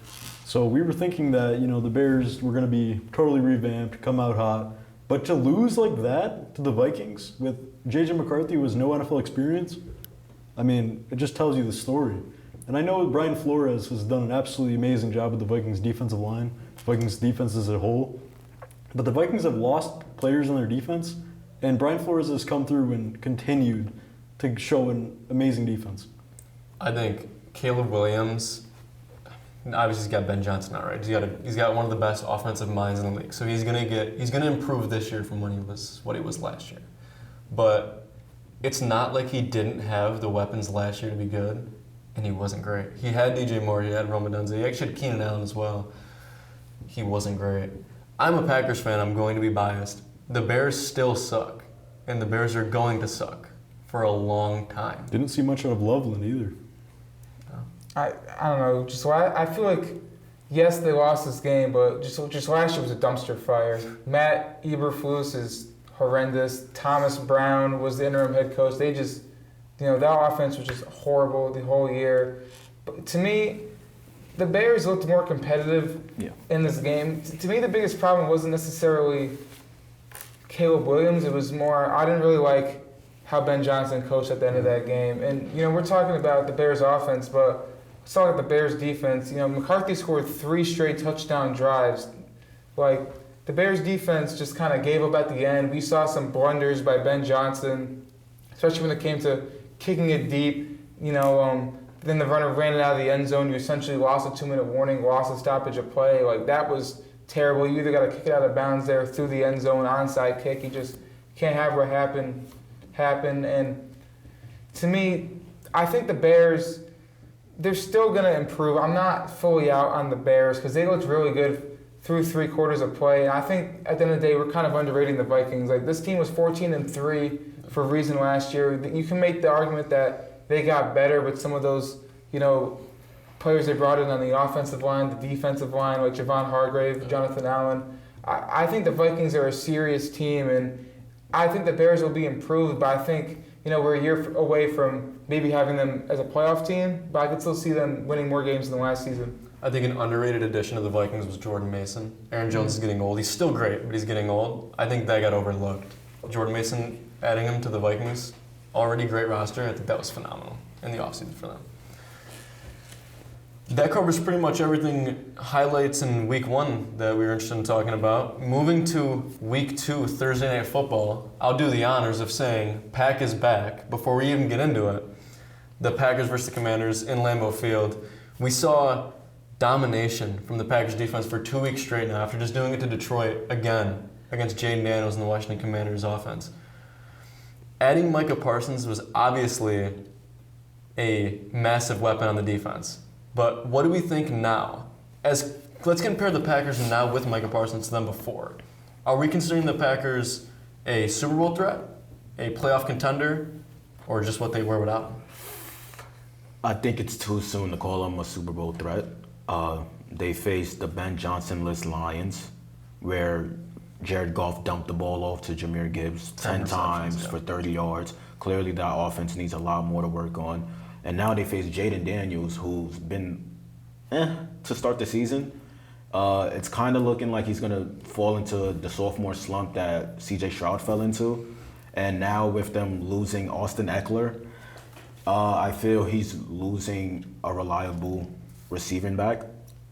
So we were thinking that, the Bears were going to be totally revamped, come out hot. But to lose like that to the Vikings with J.J. McCarthy was no NFL experience, I mean, it just tells you the story. And I know Brian Flores has done an absolutely amazing job with the Vikings defensive line, Vikings defense as a whole. But the Vikings have lost players on their defense, and Brian Flores has come through and continued to show an amazing defense. I think Caleb Williams, obviously he's got Ben Johnson now, right? He's got one of the best offensive minds in the league. So he's gonna improve this year from what he was last year. But it's not like he didn't have the weapons last year to be good, and he wasn't great. He had DJ Moore, he had Rome Odunze, he actually had Keenan Allen as well. He wasn't great. I'm a Packers fan, I'm going to be biased. The Bears still suck, and the Bears are going to suck for a long time. Didn't see much out of Loveland either. I don't know. I feel like, yes, they lost this game, but just last year was a dumpster fire. Matt Eberflus is horrendous. Thomas Brown was the interim head coach. They just, that offense was just horrible the whole year. But to me, the Bears looked more competitive in this game. To me, the biggest problem wasn't necessarily Caleb Williams. It was more, I didn't really like how Ben Johnson coached at the end of that game. And, we're talking about the Bears offense, but let's talk about the Bears defense. McCarthy scored 3 straight touchdown drives. Like, the Bears defense just kind of gave up at the end. We saw some blunders by Ben Johnson, especially when it came to kicking it deep. Then the runner ran it out of the end zone. You essentially lost a 2-minute warning, lost a stoppage of play. Like, that was terrible. You either got to kick it out of bounds there through the end zone, onside kick. You just can't have what happened. And to me, I think the Bears, they're still going to improve. I'm not fully out on the Bears because they looked really good through 3 quarters of play. And I think at the end of the day, we're kind of underrating the Vikings. Like, this team was 14-3 for a reason last year. You can make the argument that they got better with some of those, players they brought in on the offensive line, the defensive line, like Javon Hargrave, Jonathan Allen. I think the Vikings are a serious team, and I think the Bears will be improved, but I think, we're a year away from maybe having them as a playoff team, but I could still see them winning more games than last season. I think an underrated addition to the Vikings was Jordan Mason. Aaron Jones is getting old. He's still great, but he's getting old. I think that got overlooked. Jordan Mason, adding him to the Vikings, already great roster. I think that was phenomenal in the offseason for them. That covers pretty much everything highlights in week 1 that we were interested in talking about. Moving to week 2, Thursday Night Football, I'll do the honors of saying Pack is back. Before we even get into it, the Packers versus the Commanders in Lambeau Field. We saw domination from the Packers defense for 2 weeks straight now after just doing it to Detroit again against Jaden Daniels and the Washington Commanders offense. Adding Micah Parsons was obviously a massive weapon on the defense. But what do we think now? Let's compare the Packers now with Micah Parsons to them before. Are we considering the Packers a Super Bowl threat, a playoff contender, or just what they were without him? I think it's too soon to call them a Super Bowl threat. They faced the Ben Johnson-less Lions, where Jared Goff dumped the ball off to Jahmyr Gibbs 10 times for 30 yards. Clearly, that offense needs a lot more to work on. And now they face Jaden Daniels, who's been to start the season. It's kind of looking like he's going to fall into the sophomore slump that C.J. Stroud fell into. And now with them losing Austin Eckler, I feel he's losing a reliable receiving back.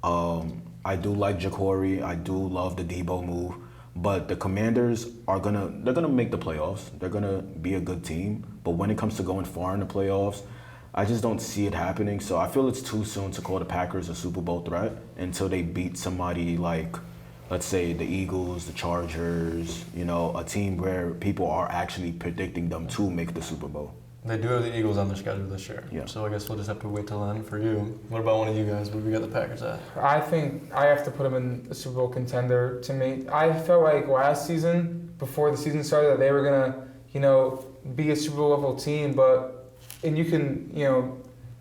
I do like Jacory. I do love the Debo move. But the Commanders they're gonna make the playoffs. They're gonna be a good team. But when it comes to going far in the playoffs, I just don't see it happening. So I feel it's too soon to call the Packers a Super Bowl threat until they beat somebody like, let's say, the Eagles, the Chargers, a team where people are actually predicting them to make the Super Bowl. They do have the Eagles on their schedule this year. Yeah. So I guess we'll just have to wait till then for you. What about one of you guys? Where do we got the Packers at? I think I have to put them in a Super Bowl contender. To me, I felt like last season, before the season started, that they were gonna, be a Super Bowl level team. And you can,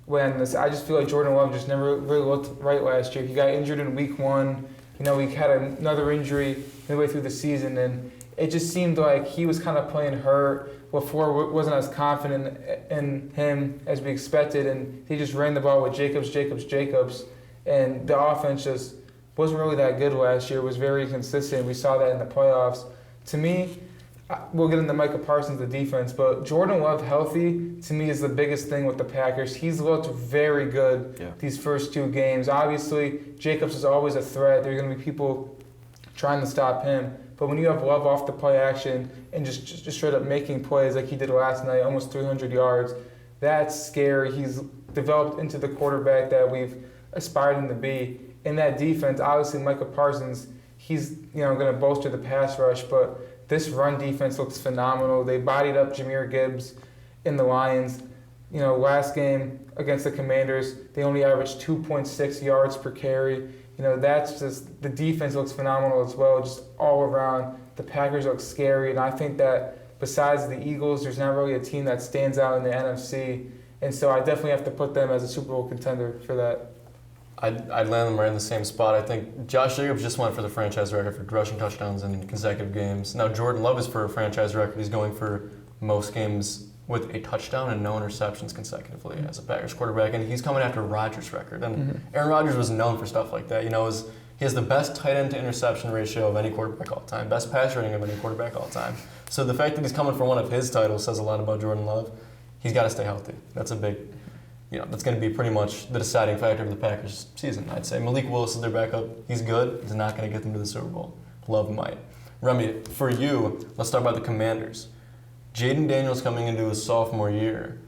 when this, I just feel like Jordan Love just never really looked right last year. He got injured in week 1. He had another injury midway through the season, and it just seemed like he was kind of playing hurt. LaFleur wasn't as confident in him as we expected, and he just ran the ball with Jacobs, and the offense just wasn't really that good last year. It was very inconsistent. We saw that in the playoffs. To me, we'll get into Micah Parsons, the defense, but Jordan Love healthy, to me, is the biggest thing with the Packers. He's looked very good these first 2 games. Obviously, Jacobs is always a threat. There are going to be people trying to stop him. But when you have Love off the play action and just straight up making plays like he did last night, almost 300 yards, that's scary. He's developed into the quarterback that we've aspired him to be. In that defense, obviously Micah Parsons, he's going to bolster the pass rush, but this run defense looks phenomenal. They bodied up Jahmyr Gibbs in the Lions. Last game against the Commanders, they only averaged 2.6 yards per carry. That's just, the defense looks phenomenal as well, just all around. The Packers look scary, and I think that besides the Eagles, there's not really a team that stands out in the NFC, and so I definitely have to put them as a Super Bowl contender for that. I'd land them right in the same spot. I think Josh Jacobs just went for the franchise record for rushing touchdowns in consecutive games. Now Jordan Love is for a franchise record. He's going for most games with a touchdown and no interceptions consecutively as a Packers quarterback, and he's coming after Rodgers' record. And Aaron Rodgers was known for stuff like that. He has the best tight end to interception ratio of any quarterback all time, best pass rating of any quarterback all time. So the fact that he's coming for one of his titles says a lot about Jordan Love. He's got to stay healthy. That's a big, that's going to be pretty much the deciding factor of the Packers season, I'd say. Malik Willis is their backup. He's good. He's not going to get them to the Super Bowl. Love might. Remy, for you, let's talk about the Commanders. Jaden Daniels coming into his sophomore year.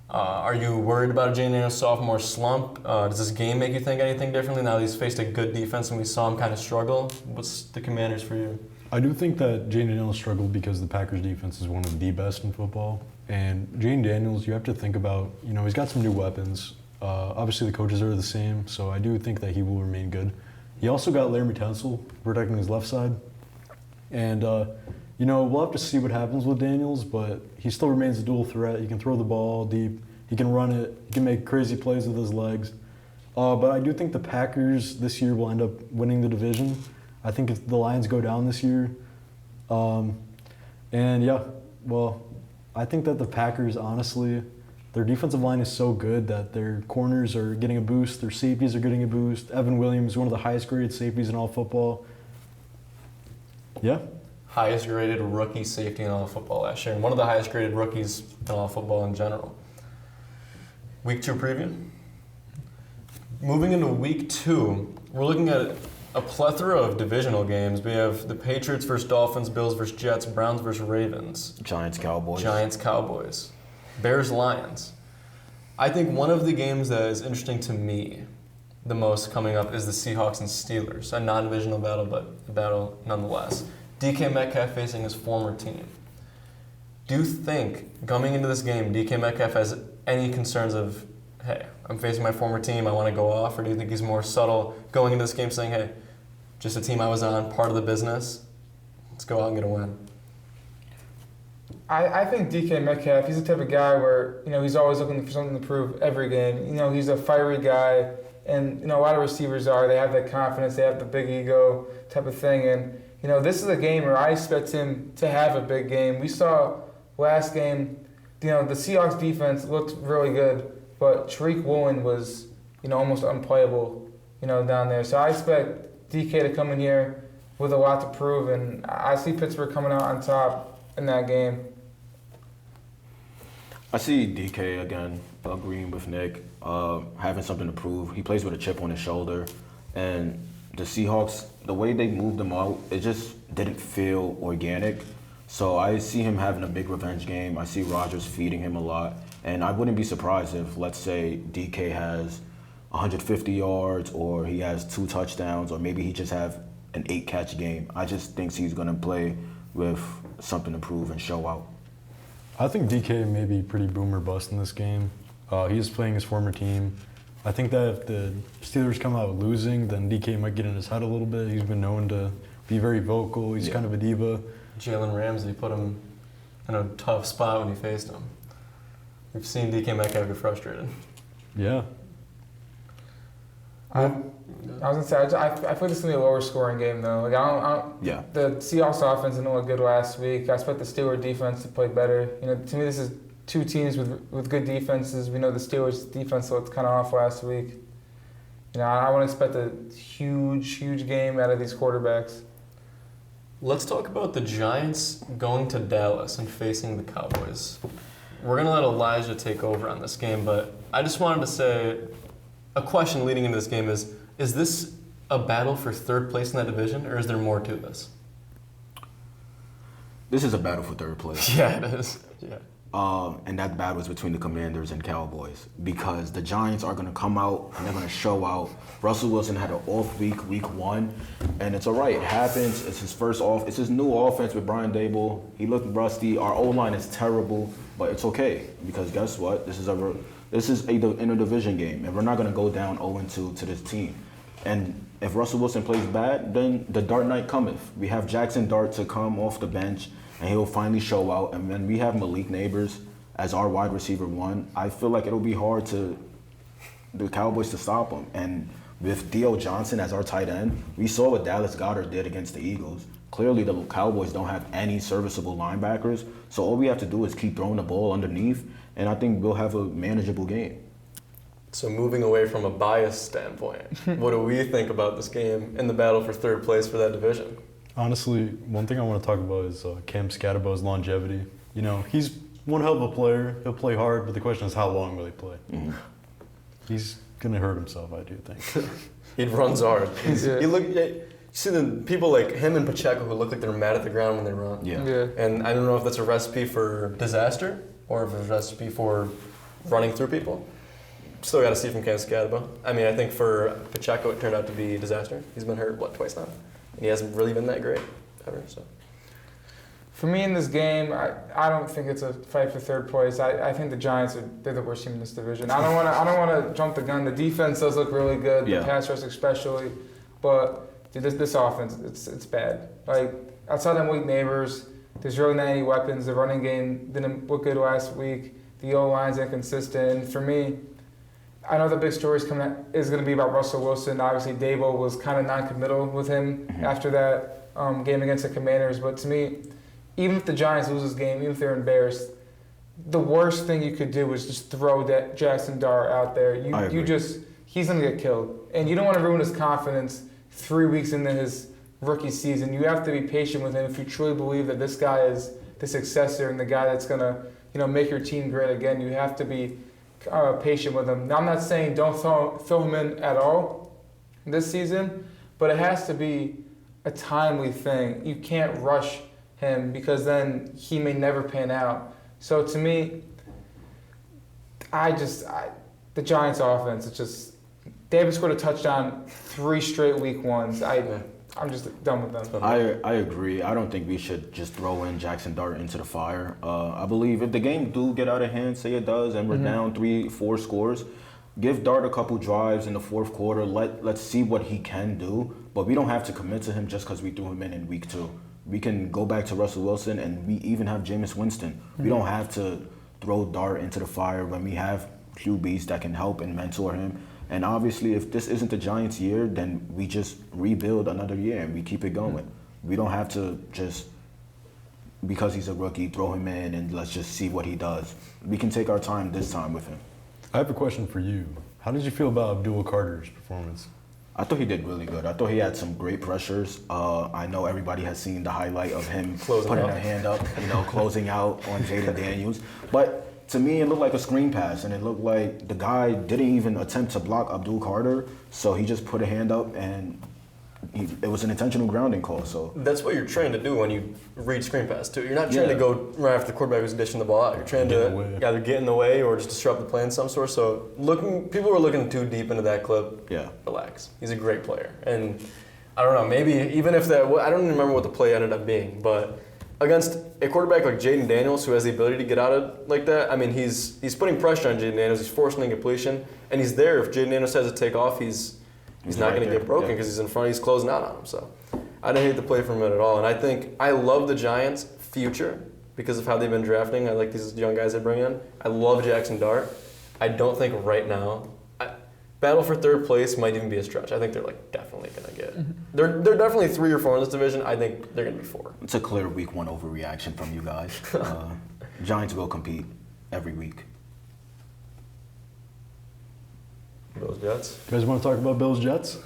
Are you worried about a Jaden Daniels sophomore slump? Does this game make you think anything differently now that he's faced a good defense and we saw him kind of struggle? What's the Commanders for you? I do think that Jaden Daniels struggled because the Packers defense is one of the best in football. And Jaden Daniels, you have to think about, he's got some new weapons. Obviously the coaches are the same, so I do think that he will remain good. He also got Laramie Tunsil protecting his left side. And, we'll have to see what happens with Daniels, but he still remains a dual threat. He can throw the ball deep. He can run it. He can make crazy plays with his legs. But I do think the Packers this year will end up winning the division. I think if the Lions go down this year. I think that the Packers, honestly, their defensive line is so good that their corners are getting a boost, their safeties are getting a boost. Evan Williams, one of the highest graded safeties in all football. Yeah. Highest graded rookie safety in all of football last year, and one of the highest graded rookies in all of football in general. Week 2 preview. Moving into week 2, we're looking at a plethora of divisional games. We have the Patriots versus Dolphins, Bills versus Jets, Browns versus Ravens. Giants, Cowboys. Giants, Cowboys. Bears, Lions. I think one of the games that is interesting to me the most coming up is the Seahawks and Steelers. A non-divisional battle, but a battle nonetheless. DK Metcalf facing his former team. Do you think, coming into this game, DK Metcalf has any concerns of, hey, I'm facing my former team, I want to go off? Or do you think he's more subtle going into this game saying, hey, just a team I was on, part of the business, let's go out and get a win? I think DK Metcalf, he's the type of guy where, he's always looking for something to prove every game. He's a fiery guy, and, a lot of receivers are. They have that confidence, they have the big ego type of thing. And, this is a game where I expect him to have a big game. We saw last game, the Seahawks defense looked really good, but Tariq Woolen was, almost unplayable, down there. So I expect DK to come in here with a lot to prove, and I see Pittsburgh coming out on top in that game. I see DK again, agreeing with Nick, having something to prove. He plays with a chip on his shoulder, and the Seahawks, the way they moved him out, it just didn't feel organic. So I see him having a big revenge game. I see Rodgers feeding him a lot, and I wouldn't be surprised if, let's say, DK has 150 yards, or he has 2 touchdowns, or maybe he just have an 8-catch game. I just think he's going to play with something to prove and show out. I think DK may be pretty boom or bust in this game. He is playing his former team. I think that if the Steelers come out losing, then DK might get in his head a little bit. He's been known to be very vocal. He's kind of a diva. Jalen Ramsey put him in a tough spot when he faced him. We've seen DK Metcalf get frustrated. Yeah. I was gonna say I feel like this is gonna be a lower scoring game though. Like Yeah. The Seahawks offense didn't look good last week. I expect the Steelers defense to play better. To me this is 2 teams with good defenses. We know the Steelers defense looked kind of off last week. I want to expect a huge game out of these quarterbacks. Let's talk about the Giants going to Dallas and facing the Cowboys. We're going to let Elijah take over on this game, but I just wanted to say a question leading into this game is this a battle for 3rd place in that division, or is there more to this? This is a battle for 3rd place. Yeah, it is. Yeah. And that battle is between the Commanders and Cowboys, because the Giants are going to come out and they're going to show out. Russell Wilson had an off week 1, and it's all right. It happens. It's his first off. It's his new offense with Brian Dable. He looked rusty. Our O-line is terrible, but it's okay, because guess what? This is a interdivision game, and we're not going to go down 0-2 to this team. And if Russell Wilson plays bad, then the Dart Night cometh. We have Jackson Dart to come off the bench, and he'll finally show out. And then we have Malik Neighbors as our wide receiver 1. I feel like it'll be hard to the Cowboys to stop him. And with D.O. Johnson as our tight end, we saw what Dallas Goedert did against the Eagles. Clearly, the Cowboys don't have any serviceable linebackers, so all we have to do is keep throwing the ball underneath, and I think we'll have a manageable game. So moving away from a biased standpoint, what do we think about this game in the battle for 3rd place for that division? Honestly, one thing I want to talk about is Cam Scatterbo's longevity. He's one hell of a player. He'll play hard, but the question is how long will he play? Mm-hmm. He's going to hurt himself, I do think. He runs hard. You see the people like him and Pacheco who look like they're mad at the ground when they run. Yeah. And I don't know if that's a recipe for disaster or if it's a recipe for running through people. Still got to see from Cam Scatterbo. I mean, I think for Pacheco it turned out to be a disaster. He's been hurt, twice now? And he hasn't really been that great ever, so. For me in this game, I don't think it's a fight for 3rd place. I think the Giants they're the worst team in this division. I don't want to jump the gun. The defense does look really good. Yeah. The pass rush especially. But dude, this offense, it's bad. Like outside them weak neighbors, there's really not any weapons. The running game didn't look good last week. The O-line's inconsistent. And for me, I know the big story is going to be about Russell Wilson. Obviously, Dable was kind of non-committal with him after that game against the Commanders. But to me, even if the Giants lose this game, even if they're embarrassed, the worst thing you could do is just throw that Jackson Dart out there. He's going to get killed. And you don't want to ruin his confidence 3 weeks into his rookie season. You have to be patient with him if you truly believe that this guy is the successor and the guy that's going to make your team great again. You have to be patient with him. Now, I'm not saying don't throw him in at all this season, but it has to be a timely thing. You can't rush him because then he may never pan out. So to me, the Giants offense, it's just, they haven't scored a touchdown 3 straight week ones. I'm just done with them. I agree. I don't think we should just throw in Jackson Dart into the fire. I believe if the game do get out of hand, say it does, and we're down 3-4 scores, give Dart a couple drives in the fourth quarter. Let's see what he can do. But we don't have to commit to him just because we threw him in week 2. We can go back to Russell Wilson, and we even have Jameis Winston. We don't have to throw Dart into the fire when we have QBs that can help and mentor him. And obviously, if this isn't the Giants' year, then we just rebuild another year and we keep it going. We don't have to just, because he's a rookie, throw him in and let's just see what he does. We can take our time this time with him. I have a question for you. How did you feel about Abdul Carter's performance? I thought he did really good. I thought he had some great pressures. I know everybody has seen the highlight of him putting a hand up, closing out on Jaden Daniels. But to me, it looked like a screen pass, and it looked like the guy didn't even attempt to block Abdul Carter, so he just put a hand up, and it was an intentional grounding call. So that's what you're trained to do when you read screen pass too. You're not trying to go right after the quarterback who's dishing the ball out. You're trying to either get in the way or just disrupt the play in some sort. So people were looking too deep into that clip. Yeah, relax. He's a great player, and I don't know. Maybe even if I don't even remember what the play ended up being, but against a quarterback like Jaden Daniels, who has the ability to get out of like that, I mean, he's putting pressure on Jaden Daniels. He's forcing incompletion, and he's there. If Jaden Daniels has to take off, he's not going to get broken because he's in front. He's closing out on him. So I didn't hate the play from him at all. And I think I love the Giants' future because of how they've been drafting. I like these young guys they bring in. I love Jackson Dart. I don't think right now battle for third place might even be a stretch. I think they're definitely going to get. They're definitely 3 or 4 in this division. I think they're going to be 4. It's a clear week 1 overreaction from you guys. Giants will compete every week. Bills Jets. You guys want to talk about Bills Jets?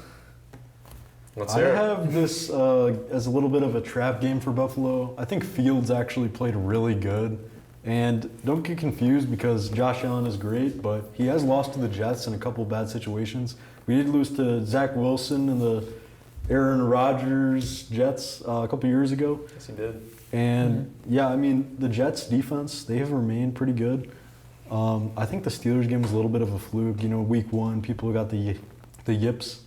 Let's hear it. I have this as a little bit of a trap game for Buffalo. I think Fields actually played really good. And don't get confused because Josh Allen is great, but he has lost to the Jets in a couple bad situations. We did lose to Zach Wilson and the Aaron Rodgers Jets a couple years ago. Yes, he did. And yeah, I mean, the Jets defense, they have remained pretty good. I think the Steelers game was a little bit of a fluke. Week 1, people got the yips.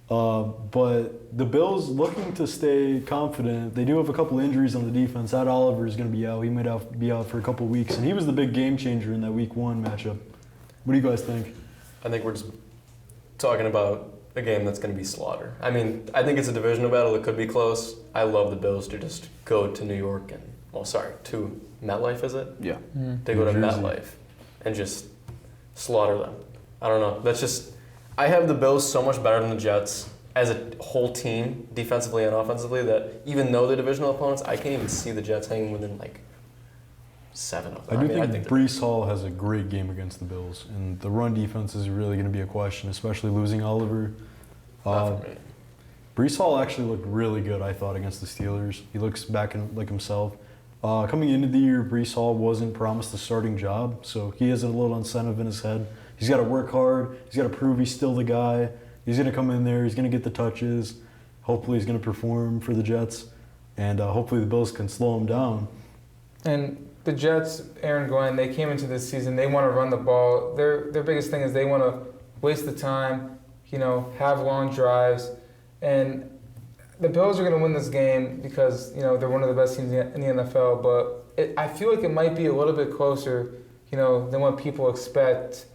But the Bills looking to stay confident. They do have a couple injuries on the defense. Ed Oliver is going to be out. He might be out for a couple weeks. And he was the big game changer in that Week 1 matchup. What do you guys think? I think we're just talking about a game that's going to be slaughter. I mean, I think it's a divisional battle. It could be close. I love the Bills to just go to New York to MetLife, is it? Yeah. They go to MetLife and just slaughter them. I don't know. I have the Bills so much better than the Jets as a whole team, defensively and offensively, that even though they're divisional opponents, I can't even see the Jets hanging within 7 of them. I think Breece Hall has a great game against the Bills, and the run defense is really going to be a question, especially losing Oliver. Not for me. Breece Hall actually looked really good, I thought, against the Steelers. He looks back like himself. Coming into the year, Breece Hall wasn't promised a starting job, so he has a little incentive in his head. He's got to work hard. He's got to prove he's still the guy. He's going to come in there. He's going to get the touches. Hopefully he's going to perform for the Jets, and hopefully the Bills can slow him down. And the Jets, Aaron Glenn, they came into this season, they want to run the ball. Their biggest thing is they want to waste the time, have long drives. And the Bills are going to win this game because, they're one of the best teams in the NFL. But I feel like it might be a little bit closer, than what people expect.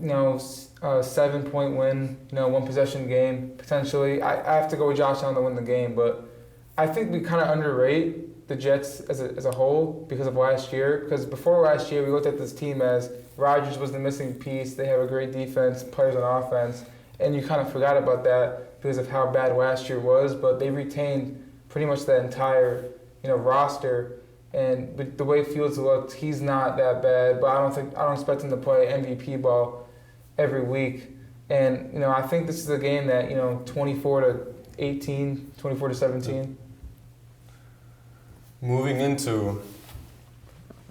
a 7-point win, 1-possession game potentially. I have to go with Josh Allen to win the game, but I think we kind of underrate the Jets as a whole because of last year. Because before last year, we looked at this team as Rodgers was the missing piece. They have a great defense, players on offense, and you kind of forgot about that because of how bad last year was. But they retained pretty much that entire roster. And with the way Fields looked, he's not that bad. But I don't expect him to play MVP ball every week. And I think this is a game that 24-18, 24-17. Moving into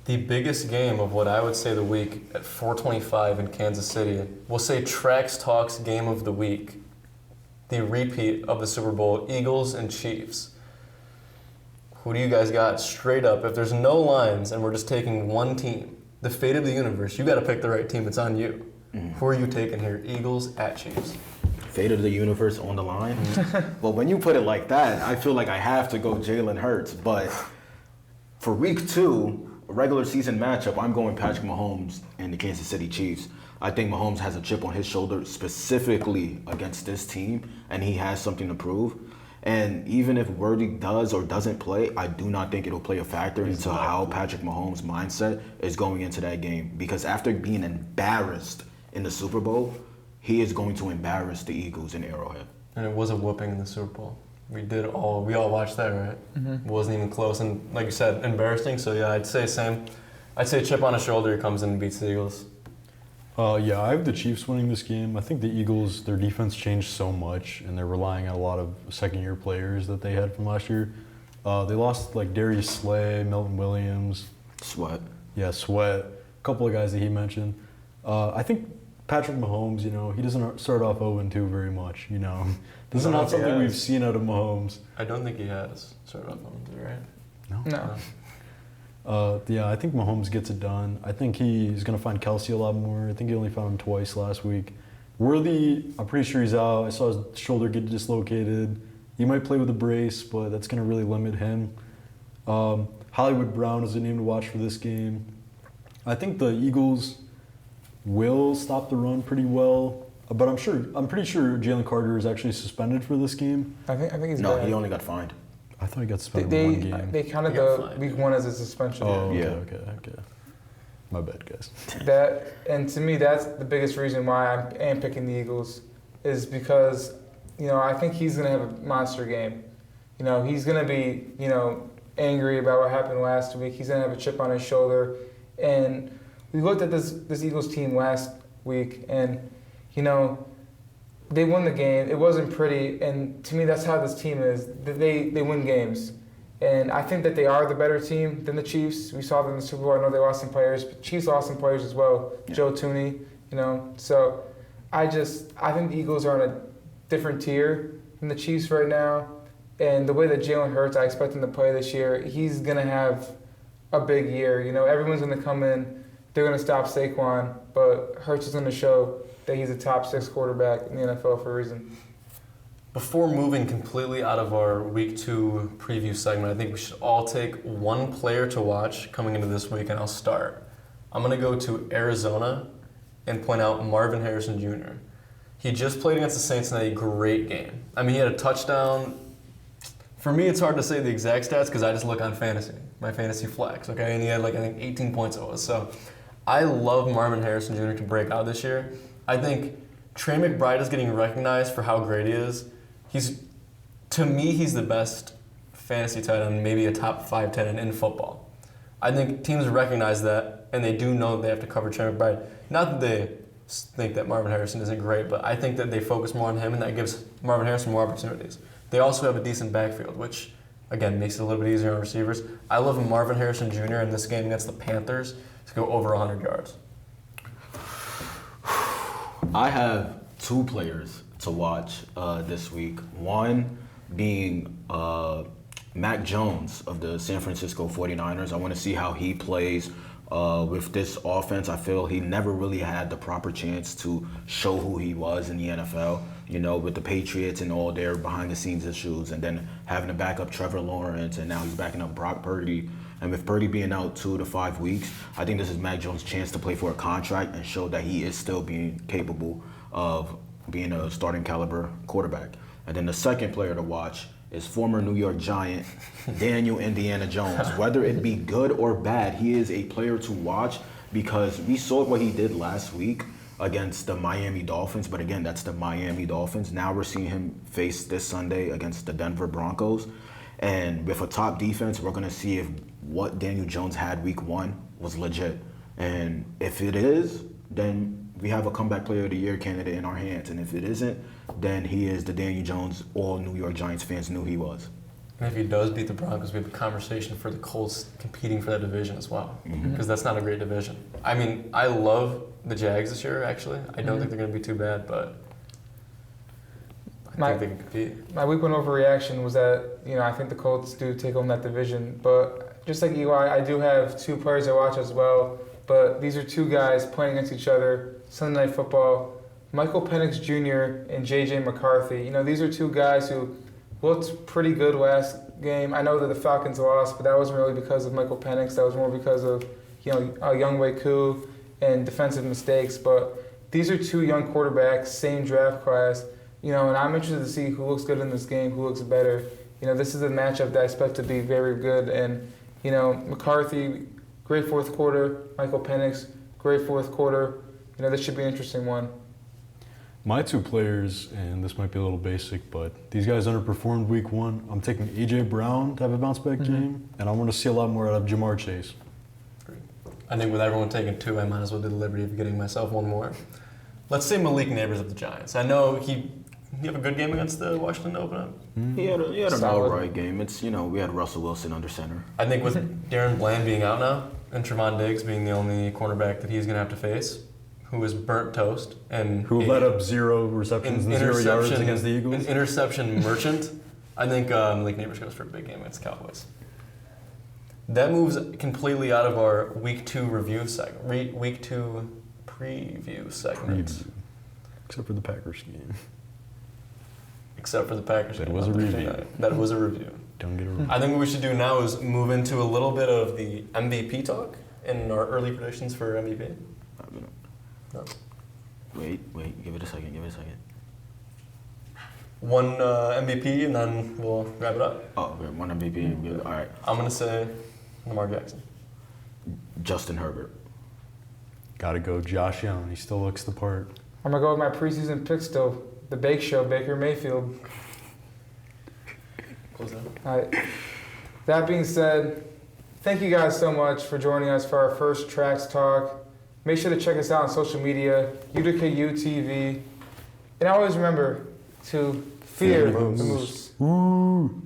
the biggest game of what I would say the week at 4:25 in Kansas City. We'll say Trax Talk's game of the week. The repeat of the Super Bowl, Eagles and Chiefs. Who do you guys got straight up? If there's no lines and we're just taking one team, the fate of the universe, you got to pick the right team. It's on you. Who are you taking here? Eagles at Chiefs. Fate of the universe on the line? Well, when you put it like that, I feel like I have to go Jalen Hurts. But for week 2, a regular season matchup, I'm going Patrick Mahomes and the Kansas City Chiefs. I think Mahomes has a chip on his shoulder specifically against this team, and he has something to prove. And even if Worthy does or doesn't play, I do not think it'll play a factor into how Patrick Mahomes' mindset is going into that game. Because after being embarrassed in the Super Bowl, he is going to embarrass the Eagles in Arrowhead. And it was a whooping in the Super Bowl. We all watched that, right? It wasn't even close. And like you said, embarrassing. So yeah, I'd say same. I'd say chip on his shoulder, he comes in and beats the Eagles. Yeah, I have the Chiefs winning this game. I think the Eagles, their defense changed so much, and they're relying on a lot of second-year players that they had from last year. They lost like Darius Slay, Milton Williams. Sweat. Yeah, Sweat. A couple of guys that he mentioned. I think Patrick Mahomes, he doesn't start off 0-2 very much, This is not something we've seen out of Mahomes. I don't think he has started off 0-2, right? No. Yeah, I think Mahomes gets it done. I think he's going to find Kelsey a lot more. I think he only found him twice last week. Worthy, I'm pretty sure he's out. I saw his shoulder get dislocated. He might play with a brace, but that's going to really limit him. Hollywood Brown is a name to watch for this game. I think the Eagles will stop the run pretty well, but I'm pretty sure Jalen Carter is actually suspended for this game. I think he's No, bad. he only got fined. I thought he got suspended one game. They counted He got the fined, week 1 as a suspension. Oh, okay, Yeah. okay. My bad, guys. And to me, that's the biggest reason why I am picking the Eagles, is because, I think he's going to have a monster game. He's going to be, angry about what happened last week. He's going to have a chip on his shoulder. And we looked at this Eagles team last week, and, they won the game. It wasn't pretty, and to me, that's how this team is. They win games. And I think that they are the better team than the Chiefs. We saw them in the Super Bowl. I know they lost some players, but Chiefs lost some players as well. Yeah. Joe Tooney, So I think the Eagles are on a different tier than the Chiefs right now. And the way that Jalen Hurts, I expect him to play this year, he's going to have a big year. Everyone's going to come in. They're going to stop Saquon, but Hurts is going to show that he's a top 6 quarterback in the NFL for a reason. Before moving completely out of our Week 2 preview segment, I think we should all take one player to watch coming into this week, and I'll start. I'm going to go to Arizona and point out Marvin Harrison Jr. He just played against the Saints in a great game. I mean, he had a touchdown. For me, it's hard to say the exact stats because I just look on fantasy, my fantasy flex, okay? And he had I think 18 points it was. So I love Marvin Harrison Jr. to break out this year. I think Trey McBride is getting recognized for how great he is. To me, he's the best fantasy tight end, maybe a top 5 tight end in football. I think teams recognize that, and they do know that they have to cover Trey McBride. Not that they think that Marvin Harrison isn't great, but I think that they focus more on him, and that gives Marvin Harrison more opportunities. They also have a decent backfield, which, again, makes it a little bit easier on receivers. I love Marvin Harrison Jr. in this game against the Panthers to go over 100 yards. I have 2 players to watch this week. One being Mac Jones of the San Francisco 49ers. I want to see how he plays with this offense. I feel he never really had the proper chance to show who he was in the NFL, with the Patriots and all their behind-the-scenes issues, and then having to back up Trevor Lawrence, and now he's backing up Brock Purdy. And with Purdy being out 2 to 5 weeks, I think this is Mac Jones' chance to play for a contract and show that he is still being capable of being a starting caliber quarterback. And then the second player to watch is former New York Giant Daniel Indiana Jones. Whether it be good or bad, he is a player to watch because we saw what he did last week against the Miami Dolphins, but again, that's the Miami Dolphins. Now we're seeing him face this Sunday against the Denver Broncos. And with a top defense, we're going to see if what Daniel Jones had week 1 was legit. And if it is, then we have a comeback player of the year candidate in our hands. And if it isn't, then he is the Daniel Jones all New York Giants fans knew he was. And if he does beat the Broncos, we have a conversation for the Colts competing for that division as well. Because that's not a great division. I mean, I love the Jags this year, actually. I don't think they're going to be too bad, but I think they can compete. My week 1 overreaction was that, I think the Colts do take home that division. But just like Eli, I do have 2 players I watch as well. But these are 2 guys playing against each other, Sunday Night Football. Michael Penix Jr. and J.J. McCarthy. These are 2 guys who looked pretty good last game. I know that the Falcons lost, but that wasn't really because of Michael Penix. That was more because of, Younghoe Koo and defensive mistakes. But these are 2 young quarterbacks, same draft class. And I'm interested to see who looks good in this game, who looks better. This is a matchup that I expect to be very good. And, McCarthy, great fourth quarter. Michael Penix, great fourth quarter. This should be an interesting one. My 2 players, and this might be a little basic, but these guys underperformed week 1. I'm taking A.J. Brown to have a bounce back game, and I want to see a lot more out of Jamar Chase. I think with everyone taking 2, I might as well do the liberty of getting myself 1 more. Let's say Malik Neighbors of the Giants. I know he have a good game against the Washington open up. He had an all-right game. It's we had Russell Wilson under center. I think with Darren Bland being out now and Trevon Diggs being the only cornerback that he's going to have to face, who is burnt toast and who let up 0 receptions and 0 yards against the Eagles. An interception merchant. I think Malik Neighbors goes for a big game against the Cowboys. That moves completely out of our week 2 review segment. Week 2 preview segment. Except for the Packers game. Except for the Packers game. That was a review. That was a review. Don't get it wrong. I think what we should do now is move into a little bit of the MVP talk and our early predictions for MVP. No. Wait, give it a second. 1 MVP and then we'll wrap it up. Oh, okay, 1 MVP. All right. I'm going to say Lamar Jackson. Justin Herbert. Gotta go Josh Allen. He still looks the part. I'm going to go with my preseason pick still. The Bake Show, Baker Mayfield. Close that. All right. That being said, thank you guys so much for joining us for our first Trax Talk. Make sure to check us out on social media, Utica UTV. And always remember to fear the moose. Woo!